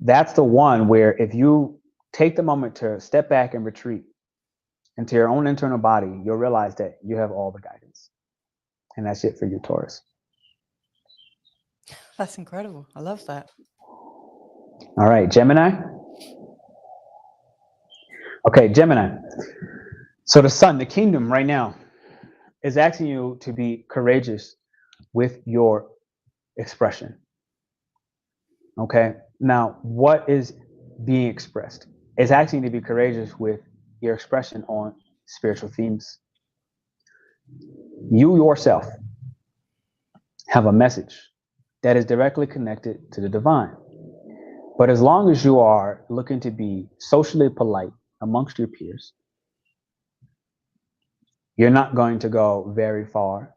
That's the one where if you take the moment to step back and retreat into your own internal body, you'll realize that you have all the guidance. And that's it for you, Taurus. That's incredible. I love that. All right, Gemini. Okay, Gemini. So the sun, the kingdom right now, is asking you to be courageous with your expression. Okay, now what is being expressed? It's asking you to be courageous with your expression on spiritual themes. You yourself have a message that is directly connected to the divine. But as long as you are looking to be socially polite amongst your peers, you're not going to go very far.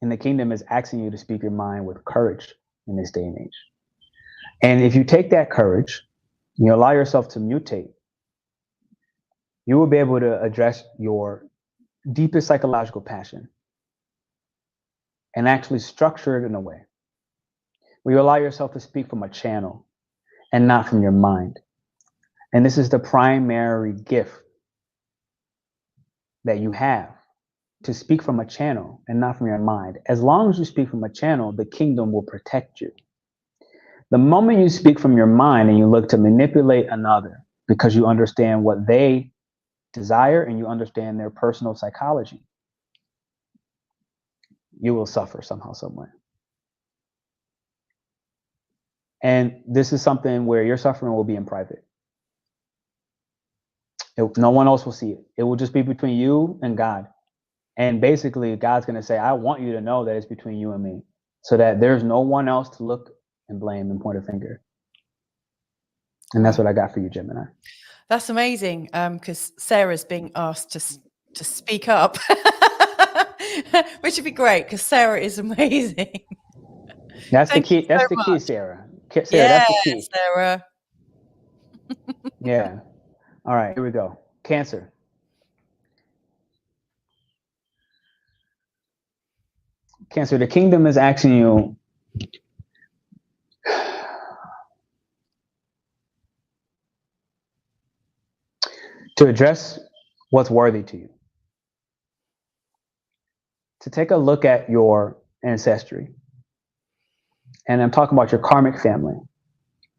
And the kingdom is asking you to speak your mind with courage in this day and age. And if you take that courage, you allow yourself to mutate, you will be able to address your deepest psychological passion and actually structure it in a way where you allow yourself to speak from a channel and not from your mind. And this is the primary gift that you have, to speak from a channel and not from your mind. As long as you speak from a channel, the kingdom will protect you. The moment you speak from your mind and you look to manipulate another because you understand what they desire and you understand their personal psychology, you will suffer somehow, somewhere. And this is something where your suffering will be in private. No one else will see it. It will just be between you and God. And basically, God's going to say, I want you to know that it's between you and me, so that there's no one else to look and blame and point a finger. And that's what I got for you, Gemini. That's amazing, because Sarah's being asked to speak up, which would be great, because Sarah is amazing. That's the key. That's the key, Sarah. Sarah, Yeah, that's the key. Sarah. Yeah. All right, here we go. Cancer. Cancer, the kingdom is asking you to address what's worthy to you, to take a look at your ancestry. And I'm talking about your karmic family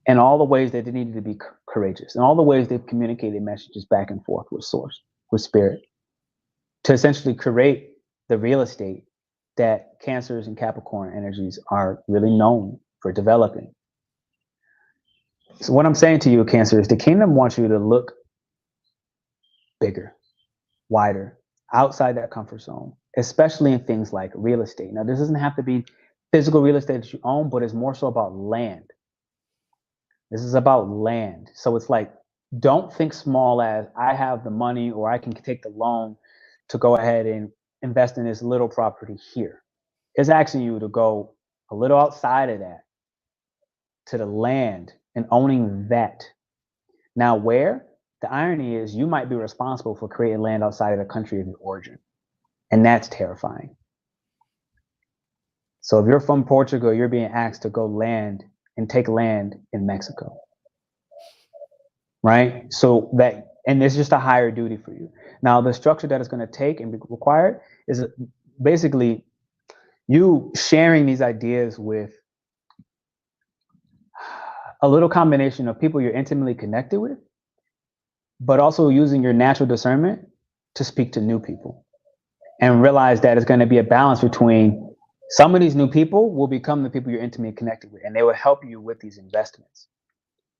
and all the ways that they needed to be courageous and all the ways they've communicated messages back and forth with source, with spirit, to essentially create the real estate that Cancers and Capricorn energies are really known for developing. So what I'm saying to you, Cancer, is the kingdom wants you to look bigger, wider, outside that comfort zone, especially in things like real estate. Now, this doesn't have to be physical real estate that you own, but it's more so about land. This is about land. So it's like, don't think small as I have the money or I can take the loan to go ahead and invest in this little property here. It's asking you to go a little outside of that to the land and owning that. Now, where? The irony is you might be responsible for creating land outside of the country of your origin. And that's terrifying. So if you're from Portugal, you're being asked to go land and take land in Mexico. Right? So that, and it's just a higher duty for you. Now, the structure that it's going to take and be required is basically you sharing these ideas with a little combination of people you're intimately connected with, but also using your natural discernment to speak to new people, and realize that it's going to be a balance between some of these new people will become the people you're intimately connected with, and they will help you with these investments.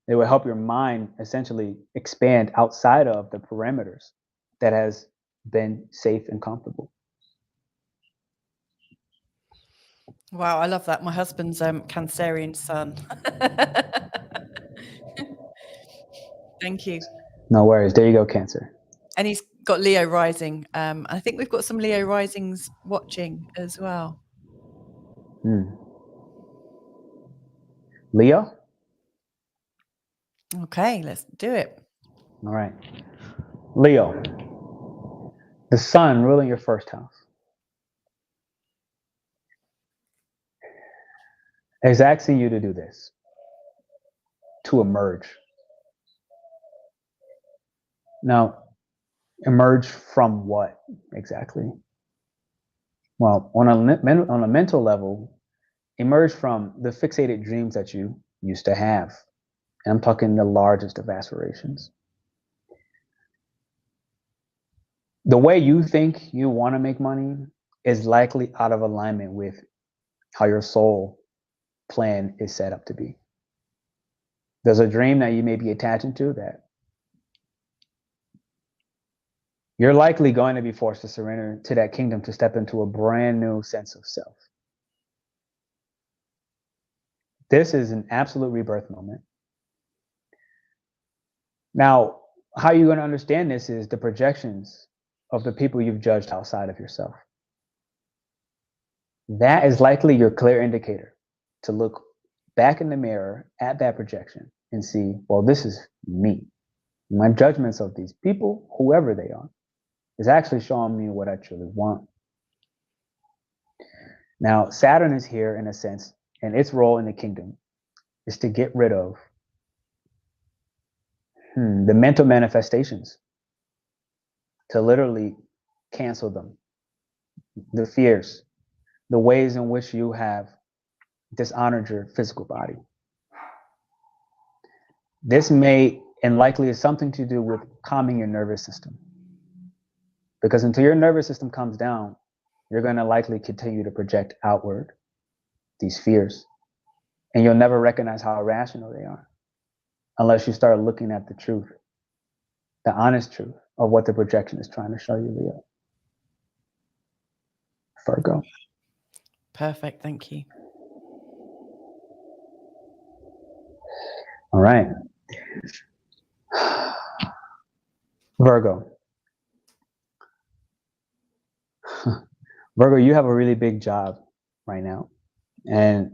They will help your mind essentially expand outside of the parameters that has been safe and comfortable. Wow, I love that. My husband's Cancerian sun. Thank you. No worries. There you go, Cancer. And he's got Leo rising. I think we've got some Leo risings watching as well. Leo? Okay, let's do it. All right. Leo, the sun ruling your first house is asking you to do this, to emerge. Now, emerge from what exactly? Well, on a mental level, emerge from the fixated dreams that you used to have. And I'm talking the largest of aspirations. The way you think you want to make money is likely out of alignment with how your soul plan is set up to be. There's a dream that you may be attaching to that you're likely going to be forced to surrender to that kingdom to step into a brand new sense of self. This is an absolute rebirth moment. Now, how you're going to understand this is the projections of the people you've judged outside of yourself. That is likely your clear indicator to look back in the mirror at that projection and see, well, this is me. My judgments of these people, whoever they are, is actually showing me what I truly want. Now, Saturn is here in a sense, and its role in the kingdom is to get rid of the mental manifestations, to literally cancel them, the fears, the ways in which you have dishonored your physical body. This may and likely is something to do with calming your nervous system. Because until your nervous system comes down, you're going to likely continue to project outward these fears. And you'll never recognize how irrational they are unless you start looking at the truth, the honest truth of what the projection is trying to show you, Leo. Virgo. Perfect. Thank you. All right. Virgo. Virgo, you have a really big job right now. And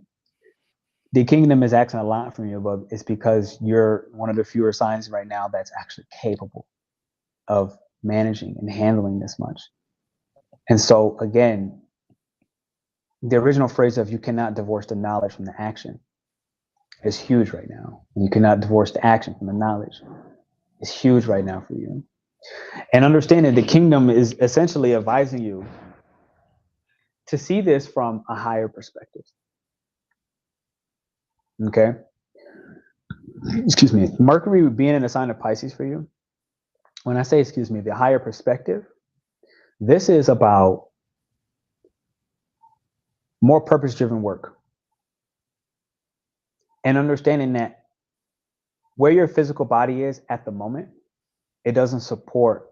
the kingdom is asking a lot from you, but it's because you're one of the fewer signs right now that's actually capable of managing and handling this much. And so, again, the original phrase of you cannot divorce the knowledge from the action is huge right now. You cannot divorce the action from the knowledge. It's huge right now for you. And understand that the kingdom is essentially advising you to see this from a higher perspective. Okay? Excuse me. Mercury being in the sign of Pisces for you, when I say, excuse me, the higher perspective, this is about more purpose-driven work. And understanding that where your physical body is at the moment, it doesn't support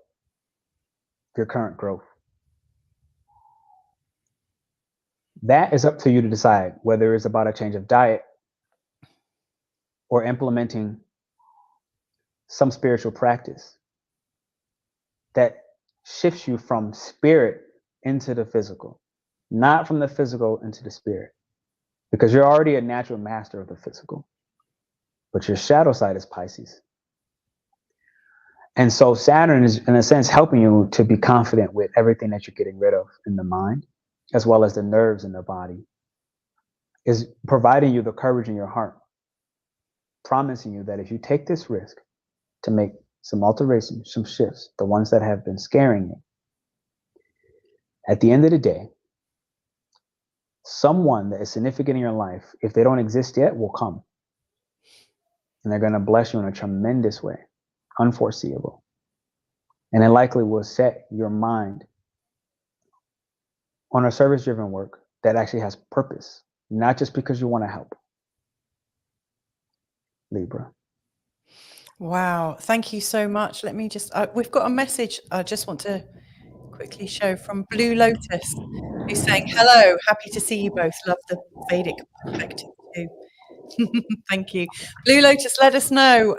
your current growth. That is up to you to decide whether it's about a change of diet or implementing some spiritual practice that shifts you from spirit into the physical, not from the physical into the spirit, because you're already a natural master of the physical, but your shadow side is Pisces. And so Saturn is, in a sense, helping you to be confident with everything that you're getting rid of in the mind, as well as the nerves in the body, is providing you the courage in your heart, promising you that if you take this risk to make some alterations, some shifts, the ones that have been scaring you, at the end of the day, someone that is significant in your life, if they don't exist yet, will come. And they're going to bless you in a tremendous way, unforeseeable. And it likely will set your mind on a service-driven work that actually has purpose, not just because you want to help. Libra. Wow. Thank you so much. Let me just, we've got a message I just want to quickly show from Blue Lotus, who's saying, hello, happy to see you both. Love the Vedic perspective too. Thank you. Blue Lotus, let us know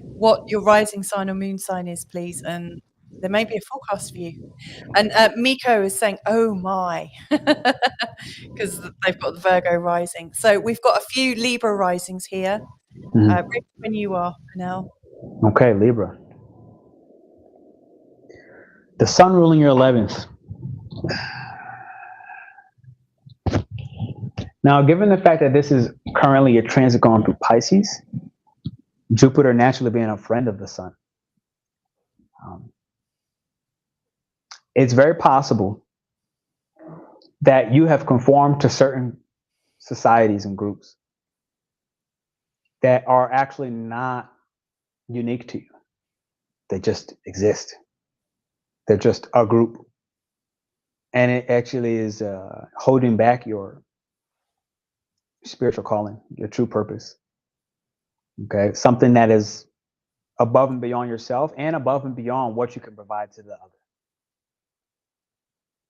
what your rising sign or moon sign is, please. And there may be a forecast for you. And Miko is saying, oh my, because they've got the Virgo rising. So we've got a few Libra risings here. Ready when you are, Pernell. Okay, Libra. The sun ruling your 11th. Now, given the fact that this is currently a transit going through Pisces, Jupiter naturally being a friend of the sun, it's very possible that you have conformed to certain societies and groups that are actually not unique to you. They just exist. They're just a group. And it actually is holding back your spiritual calling, your true purpose. Okay, something that is above and beyond yourself and above and beyond what you can provide to the other.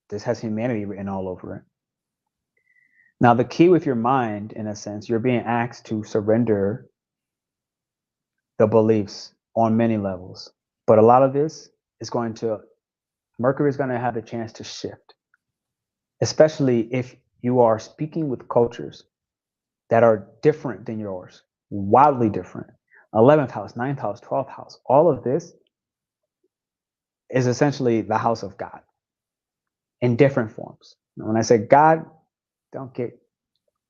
This has humanity written all over it. Now, the key with your mind, in a sense, you're being asked to surrender the beliefs on many levels. But a lot of this is Mercury is going to have the chance to shift, especially if you are speaking with cultures that are different than yours, wildly different. 11th house, 9th house, 12th house, all of this is essentially the house of God in different forms. And when I say God, don't get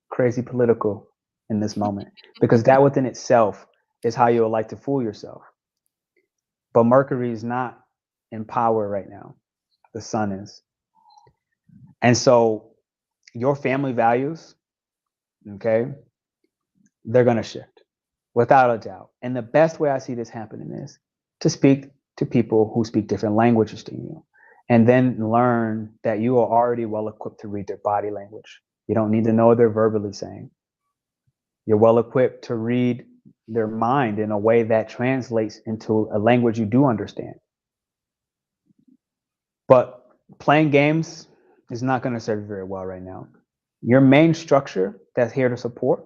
crazy political in this moment, because that within itself is how you'll like to fool yourself. But Mercury is not in power right now. The sun is. And so your family values, okay, they're going to shift without a doubt. And the best way I see this happening is to speak to people who speak different languages than you, and then learn that you are already well equipped to read their body language. You don't need to know what they're verbally saying. You're well equipped to read their mind in a way that translates into a language you do understand. But playing games is not going to serve you very well right now. Your main structure that's here to support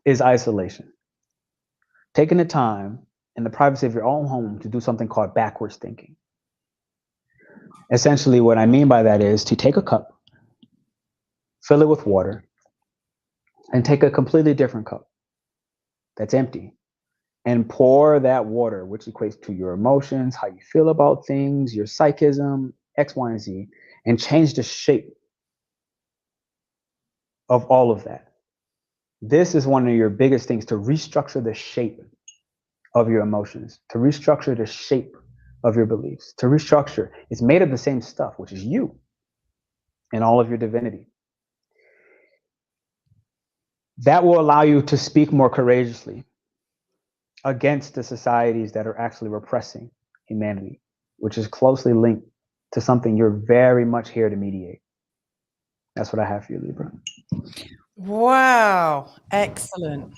is isolation. Taking the time in the privacy of your own home to do something called backwards thinking. Essentially, what I mean by that is to take a cup, fill it with water, and take a completely different cup that's empty and pour that water, which equates to your emotions, how you feel about things, your psychism, X, Y, and Z, and change the shape of all of that. This is one of your biggest things, to restructure the shape of your emotions, to restructure the shape of your beliefs, to restructure. It's made of the same stuff, which is you and all of your divinity. That will allow you to speak more courageously against the societies that are actually repressing humanity, which is closely linked to something you're very much here to mediate. That's what I have for you, Libra. Wow. Excellent.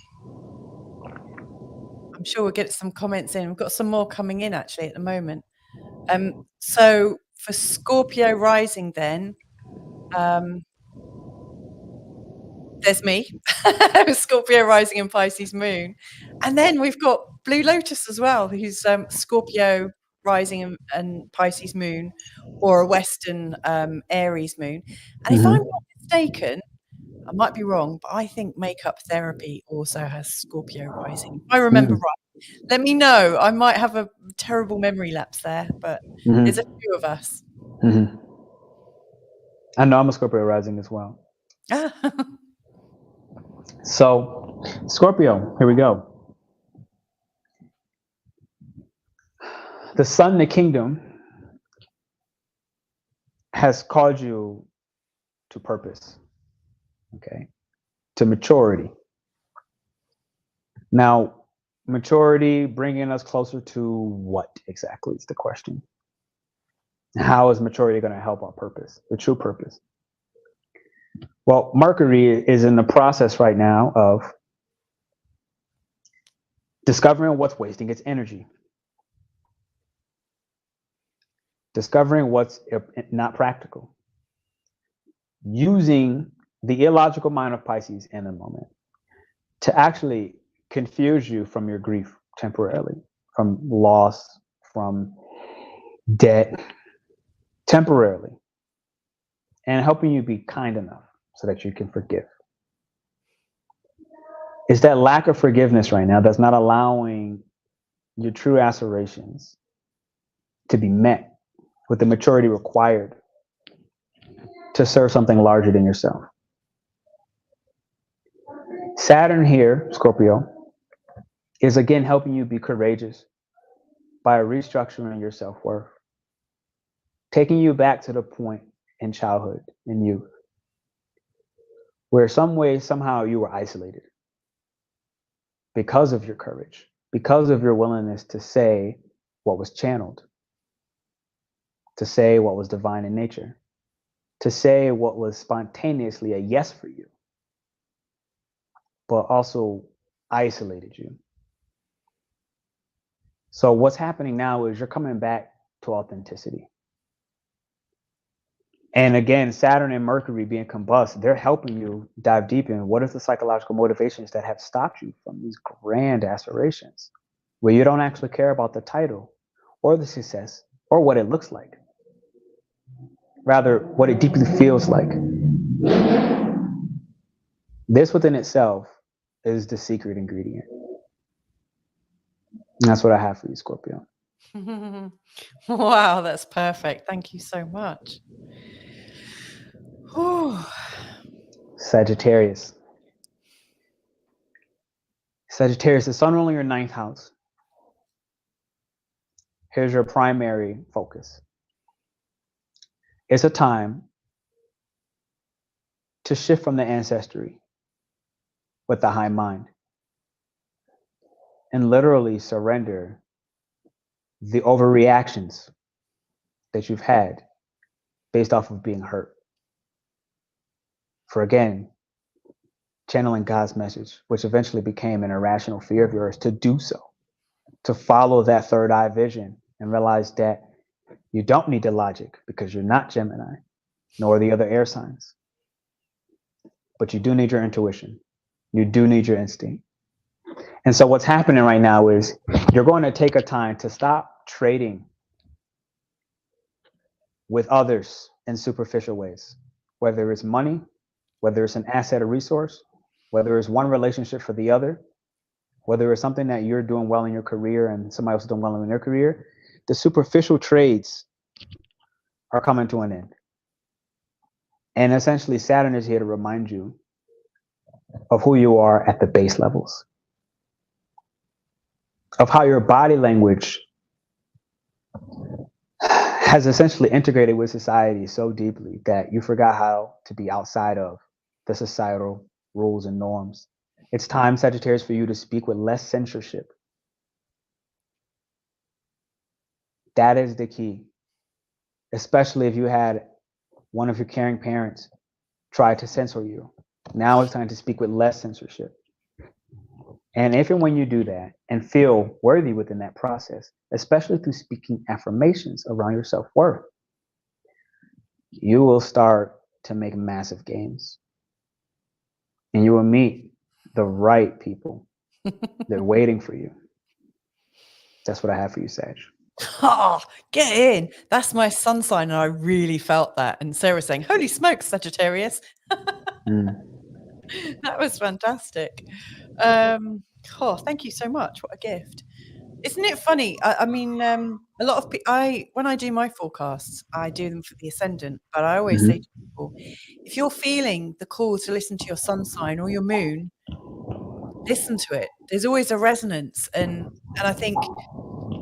I'm sure we'll get some comments in. We've got some more coming in actually at the moment. So for Scorpio rising then, there's me, Scorpio rising and Pisces moon. And then we've got Blue Lotus as well, who's Scorpio rising and Pisces moon, or a Western Aries moon. And if I'm not mistaken, I might be wrong, but I think makeup therapy also has Scorpio rising. If I remember right. Let me know. I might have a terrible memory lapse there, but there's a few of us. I know I'm a Scorpio rising as well. So, Scorpio, here we go. The sun, the kingdom, has called you to purpose, okay, to maturity. Now, maturity bringing us closer to what exactly is the question? How is maturity going to help our purpose, the true purpose? Well, Mercury is in the process right now of discovering what's wasting its energy, discovering what's not practical, using the illogical mind of Pisces in a moment to actually confuse you from your grief temporarily, from loss, from debt, temporarily, and helping you be kind enough so that you can forgive. It's that lack of forgiveness right now that's not allowing your true aspirations to be met with the maturity required to serve something larger than yourself. Saturn here, Scorpio, is again helping you be courageous by restructuring your self-worth, taking you back to the point in childhood, in youth, where some way, somehow you were isolated because of your courage, because of your willingness to say what was channeled, to say what was divine in nature, to say what was spontaneously a yes for you, but also isolated you. So what's happening now is you're coming back to authenticity. And again, Saturn and Mercury being combust, they're helping you dive deep in what is the psychological motivations that have stopped you from these grand aspirations, where you don't actually care about the title or the success or what it looks like. Rather, what it deeply feels like. This within itself is the secret ingredient. And that's what I have for you, Scorpio. Wow, that's perfect. Thank you so much. Sagittarius. Sagittarius, the sun ruling your ninth house. Here's your primary focus. It's a time to shift from the ancestry with the high mind and literally surrender the overreactions that you've had based off of being hurt. For again, channeling God's message, which eventually became an irrational fear of yours to do so, to follow that third eye vision and realize that you don't need the logic because you're not Gemini, nor the other air signs. But you do need your intuition. You do need your instinct. And so what's happening right now is you're going to take a time to stop trading with others in superficial ways, whether it's money, whether it's an asset or resource, whether it's one relationship for the other, whether it's something that you're doing well in your career and somebody else is doing well in their career. The superficial trades are coming to an end. And essentially, Saturn is here to remind you of who you are at the base levels, of how your body language has essentially integrated with society so deeply that you forgot how to be outside of the societal rules and norms. It's time, Sagittarius, for you to speak with less censorship. That is the key, especially if you had one of your caring parents try to censor you. Now it's time to speak with less censorship. And if and when you do that and feel worthy within that process, especially through speaking affirmations around your self-worth, you will start to make massive gains. And you will meet the right people. They're waiting for you. That's what I have for you, Sag. Oh, get in. That's my sun sign, and I really felt that. And Sarah's saying, holy smokes, Sagittarius. That was fantastic. Thank you so much. What a gift. Isn't it funny? I mean, a lot of people, when I do my forecasts, I do them for the ascendant, but I always say to people, if you're feeling the call to listen to your sun sign or your moon, listen to it. There's always a resonance. And I think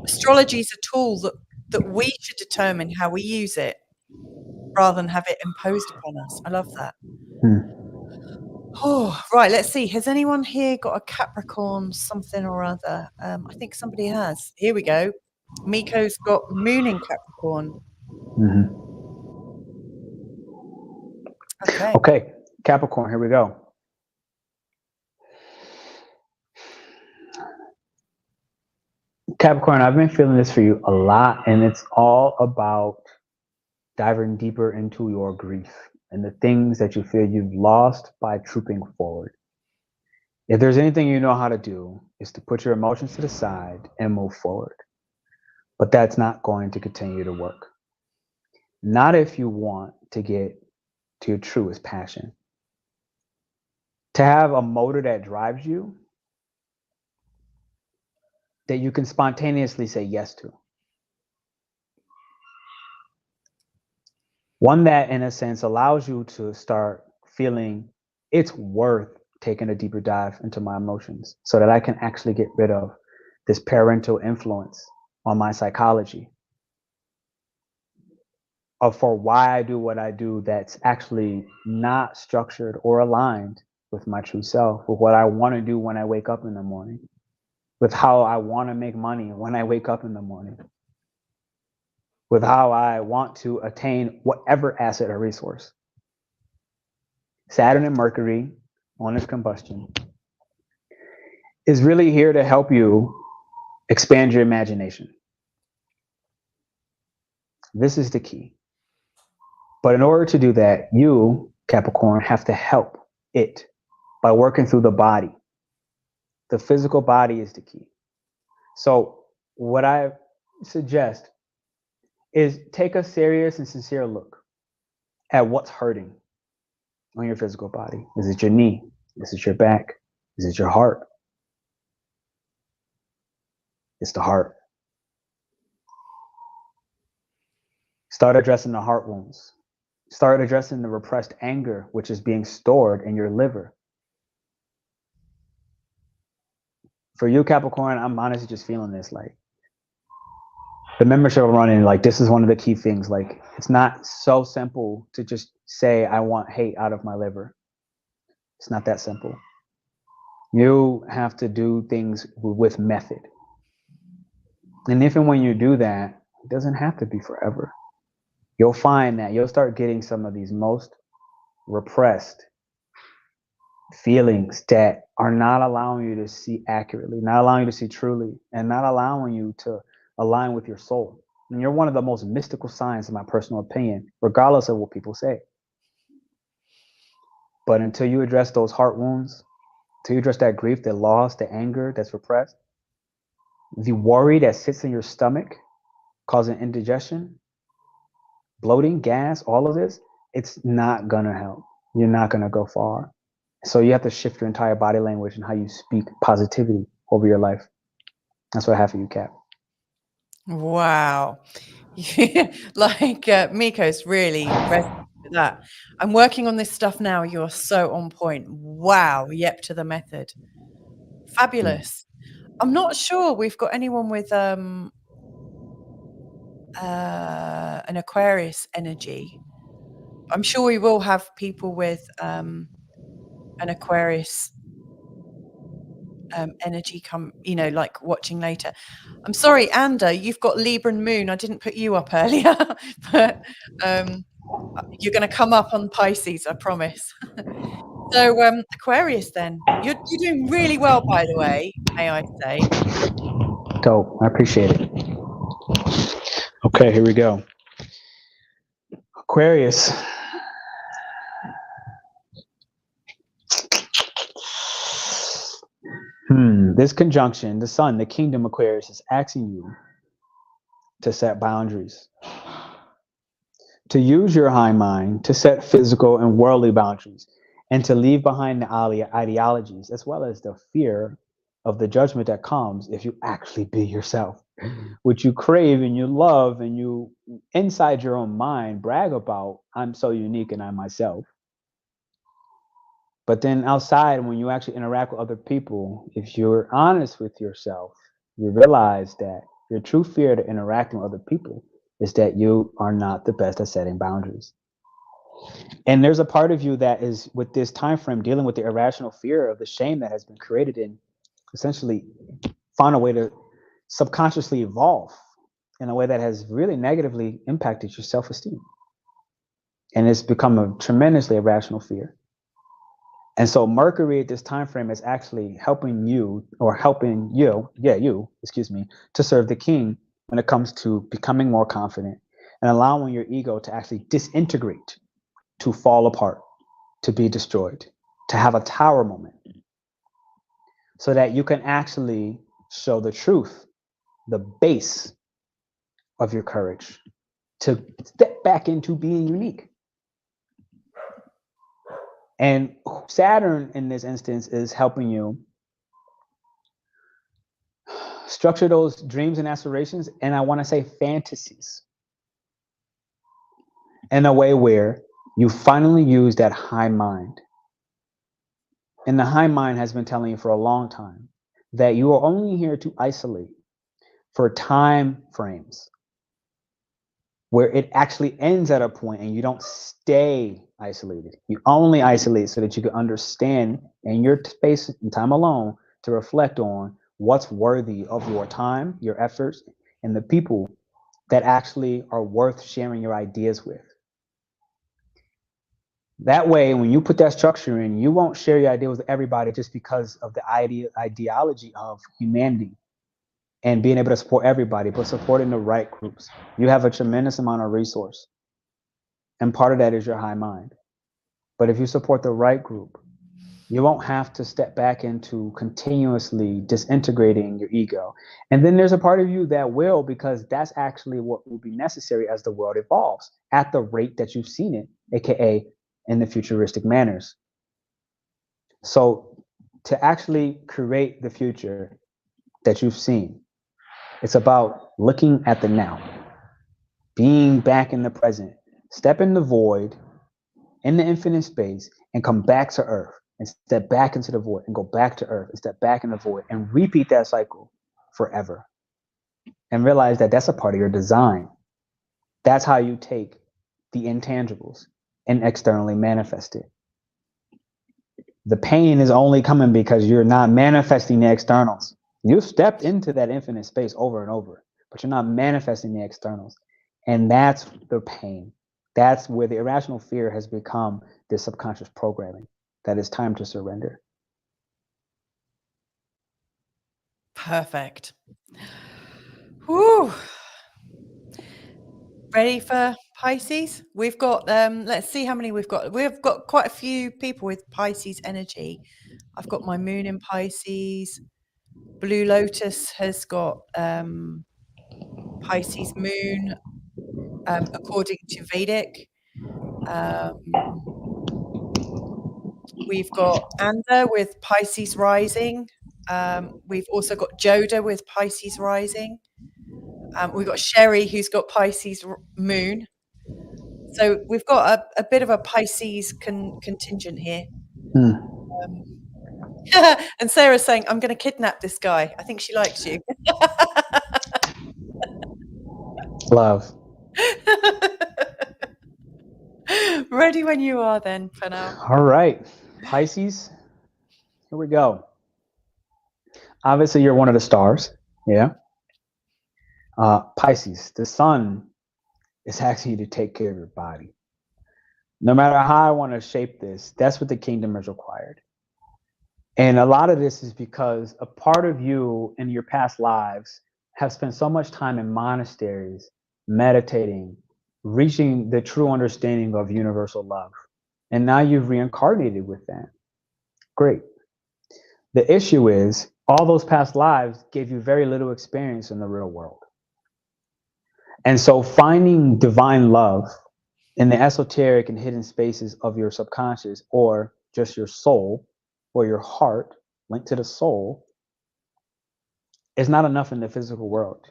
astrology is a tool that we should determine how we use it. rather than have it imposed upon us. I love that. Hmm. Oh, right. Let's see. Has anyone here got a Capricorn something or other? I think somebody has. Here we go. Miko's got moon in Capricorn. Mm-hmm. Okay. Okay, Capricorn, here we go. Capricorn, I've been feeling this for you a lot, and it's all about diving deeper into your grief and the things that you feel you've lost by trooping forward. If there's anything you know how to do, is to put your emotions to the side and move forward. But that's not going to continue to work. Not if you want to get to your truest passion. To have a motor that drives you, that you can spontaneously say yes to. One that, in a sense, allows you to start feeling it's worth taking a deeper dive into my emotions so that I can actually get rid of this parental influence on my psychology of for why I do what I do that's actually not structured or aligned with my true self, with what I want to do when I wake up in the morning, with how I want to make money when I wake up in the morning, with how I want to attain whatever asset or resource. Saturn and Mercury on its combustion is really here to help you expand your imagination. This is the key. But in order to do that, you, Capricorn, have to help it by working through the body. The physical body is the key. So what I suggest is take a serious and sincere look at what's hurting on your physical body. Is it your knee? Is it your back? Is it your heart? It's the heart. Start addressing the heart wounds. Start addressing the repressed anger, which is being stored in your liver. For you, Capricorn, I'm honestly just feeling this. Like, the membership I'm running, like, this is one of the key things. Like, it's not so simple to just say, I want hate out of my liver. It's not that simple. You have to do things with method. And if and when you do that, it doesn't have to be forever. You'll find that you'll start getting some of these most repressed feelings that are not allowing you to see accurately, not allowing you to see truly, and not allowing you to align with your soul. And you're one of the most mystical signs, in my personal opinion, regardless of what people say. But until you address those heart wounds, until you address that grief, that loss, the anger that's repressed, the worry that sits in your stomach, causing indigestion, bloating, gas, all of this, it's not gonna help. You're not gonna go far. So you have to shift your entire body language and how you speak positivity over your life. That's what I have for you, Cap. Wow. Like Miko's really resonated with that. I'm working on this stuff now. You're so on point. Wow. Yep, to the method. Fabulous. I'm not sure we've got anyone with an Aquarius energy. I'm sure we will have people with an Aquarius energy come, like watching later. I'm sorry, Anda, you've got Libra and Moon. I didn't put you up earlier, but you're going to come up on Pisces, I promise. So Aquarius, then you're doing really well, by the way, may I say. Dope. I appreciate it. Okay, here we go. Aquarius. This conjunction, the sun, the kingdom Aquarius, is asking you to set boundaries, to use your high mind to set physical and worldly boundaries, and to leave behind the ideologies as well as the fear of the judgment that comes if you actually be yourself, which you crave and you love and you inside your own mind brag about. I'm so unique and I'm myself. But then outside, when you actually interact with other people, if you're honest with yourself, you realize that your true fear to interacting with other people is that you are not the best at setting boundaries. And there's a part of you that is with this time frame dealing with the irrational fear of the shame that has been created and essentially found a way to subconsciously evolve in a way that has really negatively impacted your self-esteem. And it's become a tremendously irrational fear. And so Mercury at this time frame is actually helping you, to serve the king when it comes to becoming more confident and allowing your ego to actually disintegrate, to fall apart, to be destroyed, to have a tower moment, so that you can actually show the truth, the base of your courage, to step back into being unique. And Saturn in this instance is helping you structure those dreams and aspirations, and I want to say fantasies, in a way where you finally use that high mind. And the high mind has been telling you for a long time that you are only here to isolate for time frames where it actually ends at a point and you don't stay isolated. You only isolate so that you can understand in your space and time alone to reflect on what's worthy of your time, your efforts, and the people that actually are worth sharing your ideas with. That way, when you put that structure in, you won't share your ideas with everybody just because of the ideology of humanity and being able to support everybody, but supporting the right groups. You have a tremendous amount of resource. And part of that is your high mind. But if you support the right group, you won't have to step back into continuously disintegrating your ego. And then there's a part of you that will, because that's actually what will be necessary as the world evolves at the rate that you've seen it, aka in the futuristic manners. So to actually create the future that you've seen, it's about looking at the now, being back in the present, step in the void, in the infinite space, and come back to Earth, and step back into the void, and go back to Earth, and step back in the void, and repeat that cycle forever. And realize that that's a part of your design. That's how you take the intangibles and externally manifest it. The pain is only coming because you're not manifesting the externals. You've stepped into that infinite space over and over, but you're not manifesting the externals. And that's the pain. That's where the irrational fear has become this subconscious programming that it's time to surrender. Perfect. Whew. Ready for Pisces? We've got, let's see how many we've got. We've got quite a few people with Pisces energy. I've got my moon in Pisces. Blue Lotus has got Pisces moon, according to Vedic. We've got Anda with Pisces rising. We've also got Joda with Pisces rising. We've got Sherry who's got Pisces moon. So we've got a bit of a Pisces contingent here. And Sarah's saying, I'm going to kidnap this guy. I think she likes you. Love. Ready when you are then, Pernell. All right. Pisces, here we go. Obviously, you're one of the stars. Yeah. Pisces, the sun is asking you to take care of your body. No matter how I want to shape this, that's what the kingdom has required. And a lot of this is because a part of you in your past lives have spent so much time in monasteries, meditating, reaching the true understanding of universal love. And now you've reincarnated with that. Great. The issue is all those past lives gave you very little experience in the real world. And so finding divine love in the esoteric and hidden spaces of your subconscious, or just your soul or your heart linked to the soul, is not enough in the physical world.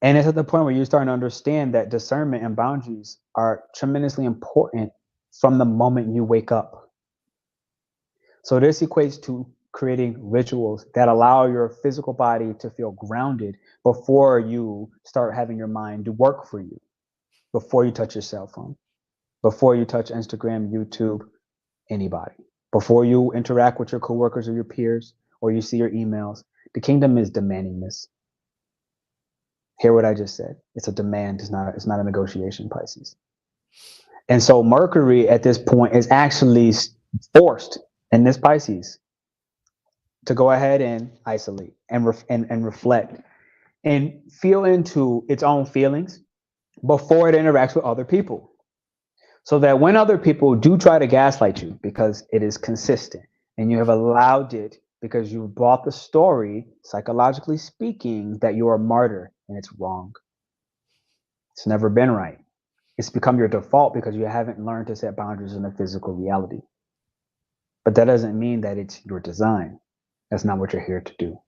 And it's at the point where you're starting to understand that discernment and boundaries are tremendously important from the moment you wake up. So this equates to creating rituals that allow your physical body to feel grounded before you start having your mind do work for you, before you touch your cell phone. before you touch Instagram, YouTube, anybody. Before you interact with your coworkers or your peers, or you see your emails, the kingdom is demanding this. Hear what I just said. It's a demand. It's not a negotiation, Pisces. And so Mercury at this point is actually forced in this Pisces to go ahead and isolate and reflect and feel into its own feelings before it interacts with other people. So that when other people do try to gaslight you because it is consistent and you have allowed it because you bought the story, psychologically speaking, that you're a martyr, and it's wrong. It's never been right. It's become your default because you haven't learned to set boundaries in the physical reality. But that doesn't mean that it's your design. That's not what you're here to do.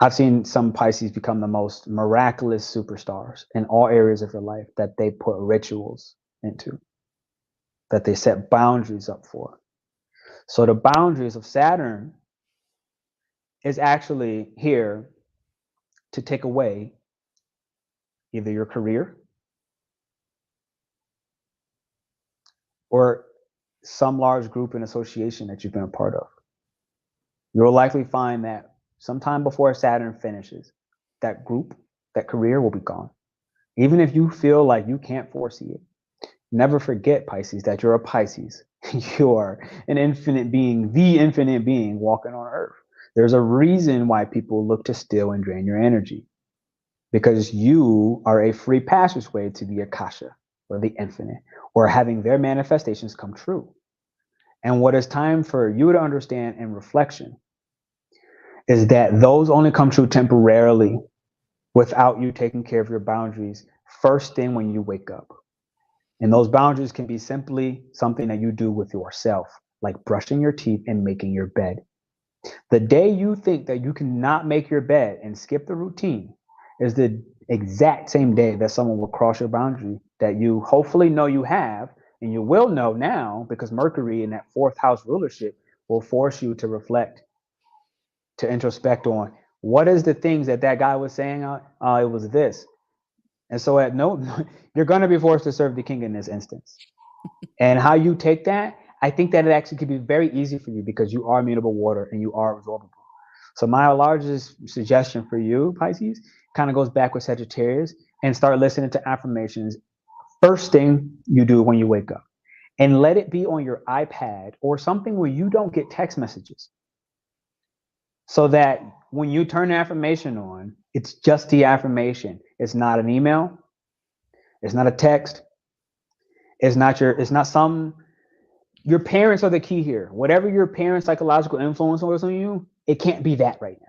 I've seen some Pisces become the most miraculous superstars in all areas of their life that they put rituals into, that they set boundaries up for. So the boundaries of Saturn is actually here to take away either your career or some large group and association that you've been a part of. You'll likely find that sometime before Saturn finishes, that group, that career will be gone. Even if you feel like you can't foresee it, never forget, Pisces, that you're a Pisces. You are an infinite being, the infinite being walking on earth. There's a reason why people look to steal and drain your energy, because you are a free passageway to the Akasha or the infinite, or having their manifestations come true. And what is time for you to understand in reflection is that those only come true temporarily without you taking care of your boundaries first thing when you wake up. And those boundaries can be simply something that you do with yourself, like brushing your teeth and making your bed. The day you think that you cannot make your bed and skip the routine is the exact same day that someone will cross your boundary that you hopefully know you have, and you will know now because Mercury in that fourth house rulership will force you to reflect, to introspect on what is the things that guy was saying. It was this. And so you're going to be forced to serve the king in this instance. And how you take that, I think that it actually could be very easy for you because you are mutable water and you are absorbable. So my largest suggestion for you, Pisces, kind of goes back with Sagittarius, and start listening to affirmations first thing you do when you wake up. And let it be on your iPad or something where you don't get text messages. So that when you turn the affirmation on, it's just the affirmation. It's not an email. It's not a text. It's not your parents are the key here. Whatever your parents' psychological influence was on you, it can't be that right now.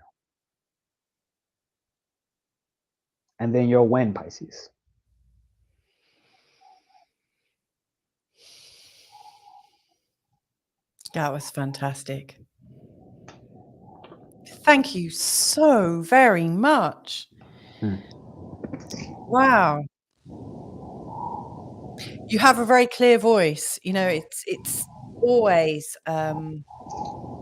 And then you'll win, Pisces. That was fantastic. Thank you so very much. Wow. You have a very clear voice. You know, it's always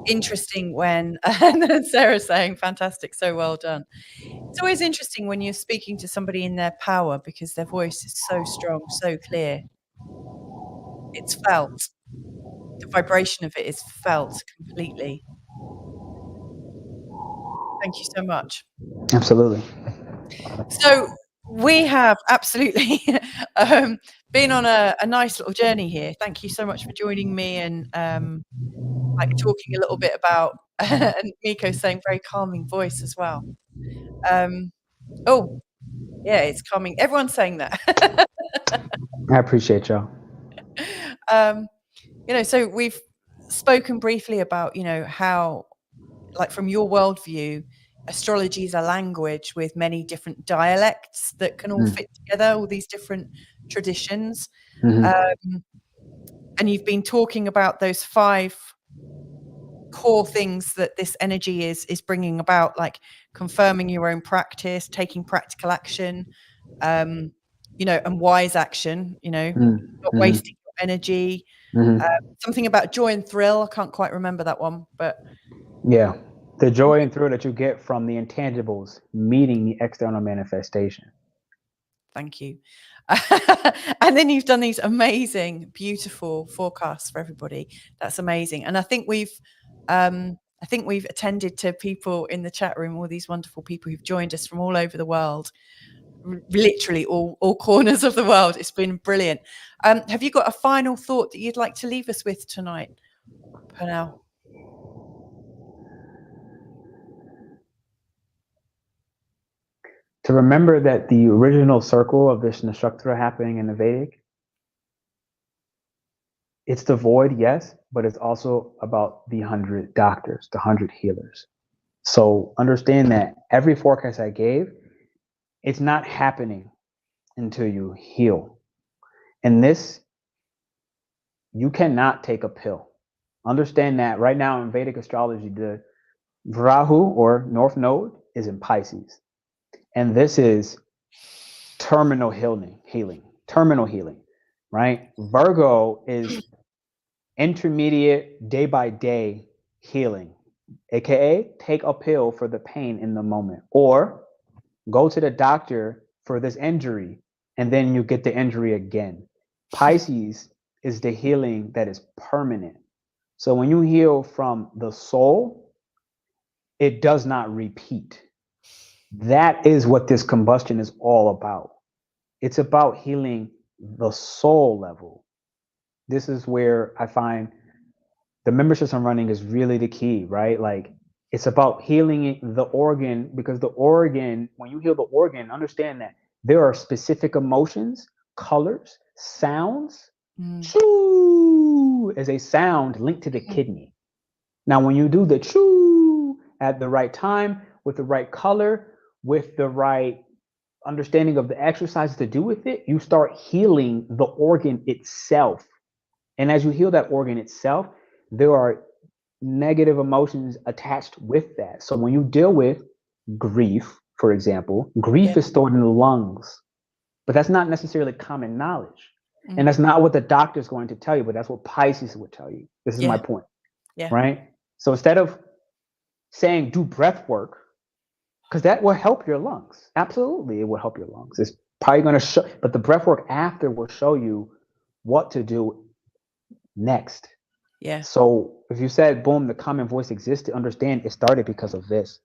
interesting when and Sarah's saying fantastic, so well done. It's always interesting when you're speaking to somebody in their power because their voice is so strong, so clear. It's felt. The vibration of it is felt completely. Thank you so much. Absolutely. So we have absolutely been on a nice little journey here. Thank you so much for joining me and like talking a little bit about and Miko saying very calming voice as well. Oh, yeah, it's calming. Everyone's saying that. I appreciate y'all. You know, so we've spoken briefly about, you know, how, like from your worldview, astrology is a language with many different dialects that can all fit together, all these different traditions. And you've been talking about those 5 core things that this energy is bringing about, like confirming your own practice, taking practical action, you know, and wise action, you know, not wasting your energy. Something about joy and thrill. I can't quite remember that one, but yeah, the joy and thrill that you get from the intangibles meeting the external manifestation. Thank you. And then you've done these amazing, beautiful forecasts for everybody. That's amazing. And I think we've attended to people in the chat room, all these wonderful people who've joined us from all over the world, literally all corners of the world. It's been brilliant. Have you got a final thought that you'd like to leave us with tonight, Pernell? To remember that the original circle of this Nakshatra happening in the Vedic, it's the void, yes, but it's also about the 100 doctors, the 100 healers. So understand that every forecast I gave, it's not happening until you heal. And this, you cannot take a pill. Understand that right now in Vedic astrology, the Rahu or North Node is in Pisces. And this is terminal healing, terminal healing, right? Virgo is intermediate day by day healing, aka take a pill for the pain in the moment, or go to the doctor for this injury and then you get the injury again. Pisces is the healing that is permanent. So when you heal from the soul, it does not repeat. That is what this combustion is all about. It's about healing the soul level. This is where I find the memberships I'm running is really the key, right? Like it's about healing the organ, because the organ, when you heal the organ, understand that there are specific emotions, colors, sounds. Choo is a sound linked to the kidney. Now, when you do the choo at the right time, with the right color, with the right understanding of the exercises to do with it, you start healing the organ itself. And as you heal that organ itself, there are negative emotions attached with that. So when you deal with grief, for example, grief is stored in the lungs, but that's not necessarily common knowledge. And that's not what the doctor is going to tell you, but that's what Pisces would tell you. This is my point, right? So instead of saying do breath work, because that will help your lungs. Absolutely, it will help your lungs. It's probably going to show, but the breath work after will show you what to do next. Yeah. So if you said, boom, the common voice exists, understand it started because of this.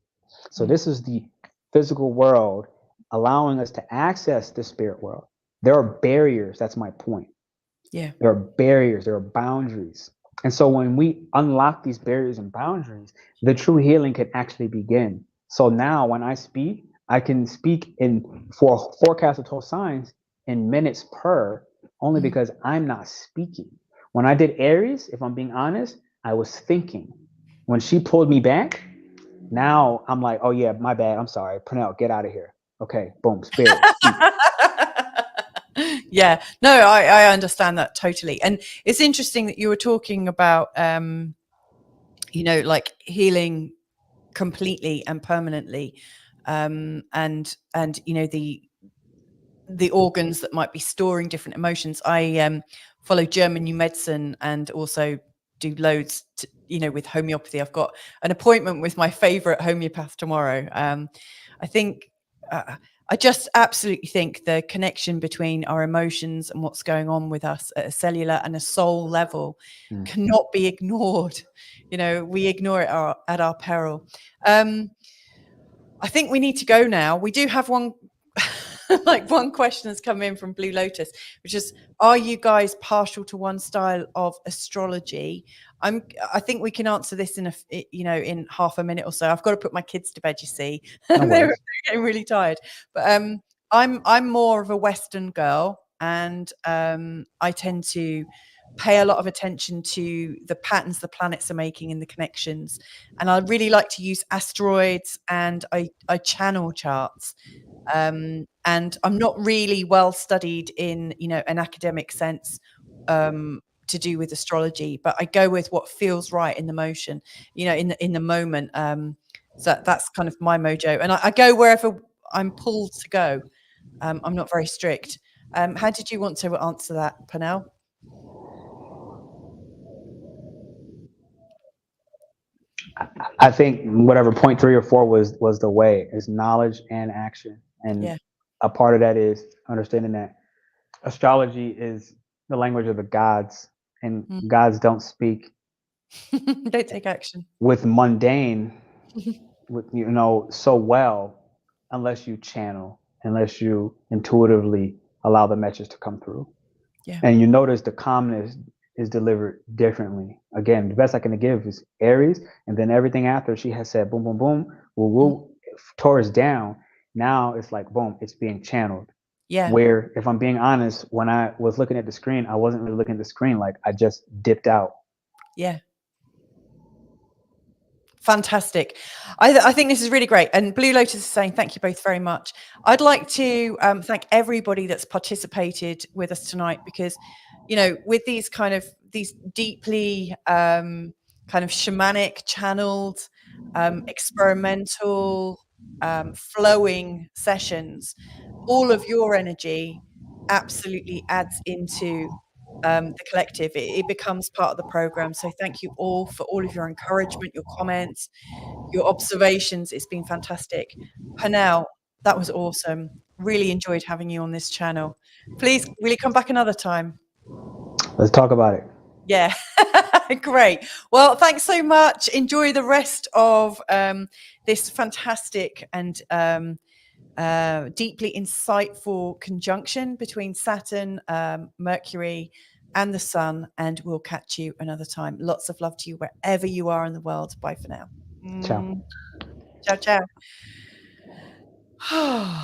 So this is the physical world allowing us to access the spirit world. There are barriers. That's my point. Yeah. There are barriers. There are boundaries. And so when we unlock these barriers and boundaries, the true healing can actually begin. So now when I speak, I can speak for forecast of 12 signs in minutes per, only because I'm not speaking. When I did Aries, if I'm being honest, I was thinking. When she pulled me back, now I'm like, oh yeah, my bad. I'm sorry. Pernell, get out of here. Okay, boom, spirit. Yeah, no, I understand that totally. And it's interesting that you were talking about, like healing completely and permanently, and the organs that might be storing different emotions. I follow German new medicine and also do loads with homeopathy. I've got an appointment with my favorite homeopath tomorrow. I think I just absolutely think the connection between our emotions and what's going on with us at a cellular and a soul level cannot be ignored. We ignore it at our peril. I think we need to go now. We do have one question has come in from Blue Lotus, which is, are you guys partial to one style of astrology? I think we can answer this in half a minute or so. I've got to put my kids to bed, you see. No They're getting really tired. But I'm more of a Western girl, and I tend to pay a lot of attention to the patterns the planets are making and the connections. And I really like to use asteroids, and I channel charts. And I'm not really well studied in, an academic sense to do with astrology, but I go with what feels right in the motion, in the moment. So that's kind of my mojo, and I go wherever I'm pulled to go. I'm not very strict. How did you want to answer that, Pernell? I think whatever point 3 or 4 was the way is knowledge and action. And a part of that is understanding that Astrology is the language of the gods, and Mm. gods don't speak Don't take action. with mundane, with so well, unless you channel, unless you intuitively allow the message to come through. Yeah. And you notice the calmness is delivered differently. Again, the best I can give is Aries, and then everything after she has said boom, boom, boom, woo, woo, Taurus down. Now it's like boom, it's being channeled. Yeah. Where, if I'm being honest, when I was looking at the screen, I wasn't really looking at the screen. Like, I just dipped out. Yeah. Fantastic. I think this is really great. And Blue Lotus is saying, thank you both very much. I'd like to thank everybody that's participated with us tonight, because, with these deeply kind of shamanic, channeled, experimental, flowing sessions, all of your energy absolutely adds into the collective. It becomes part of the program. So thank you all for all of your encouragement, your comments, your observations. It's been fantastic. Pernell, that was awesome. Really enjoyed having you on this channel. Please, will you come back another time? Let's talk about it. Yeah. Great. Well, thanks so much. Enjoy the rest of this fantastic and deeply insightful conjunction between Saturn, Mercury, and the Sun, and we'll catch you another time. Lots of love to you wherever you are in the world. Bye for now. Ciao. Ciao, ciao.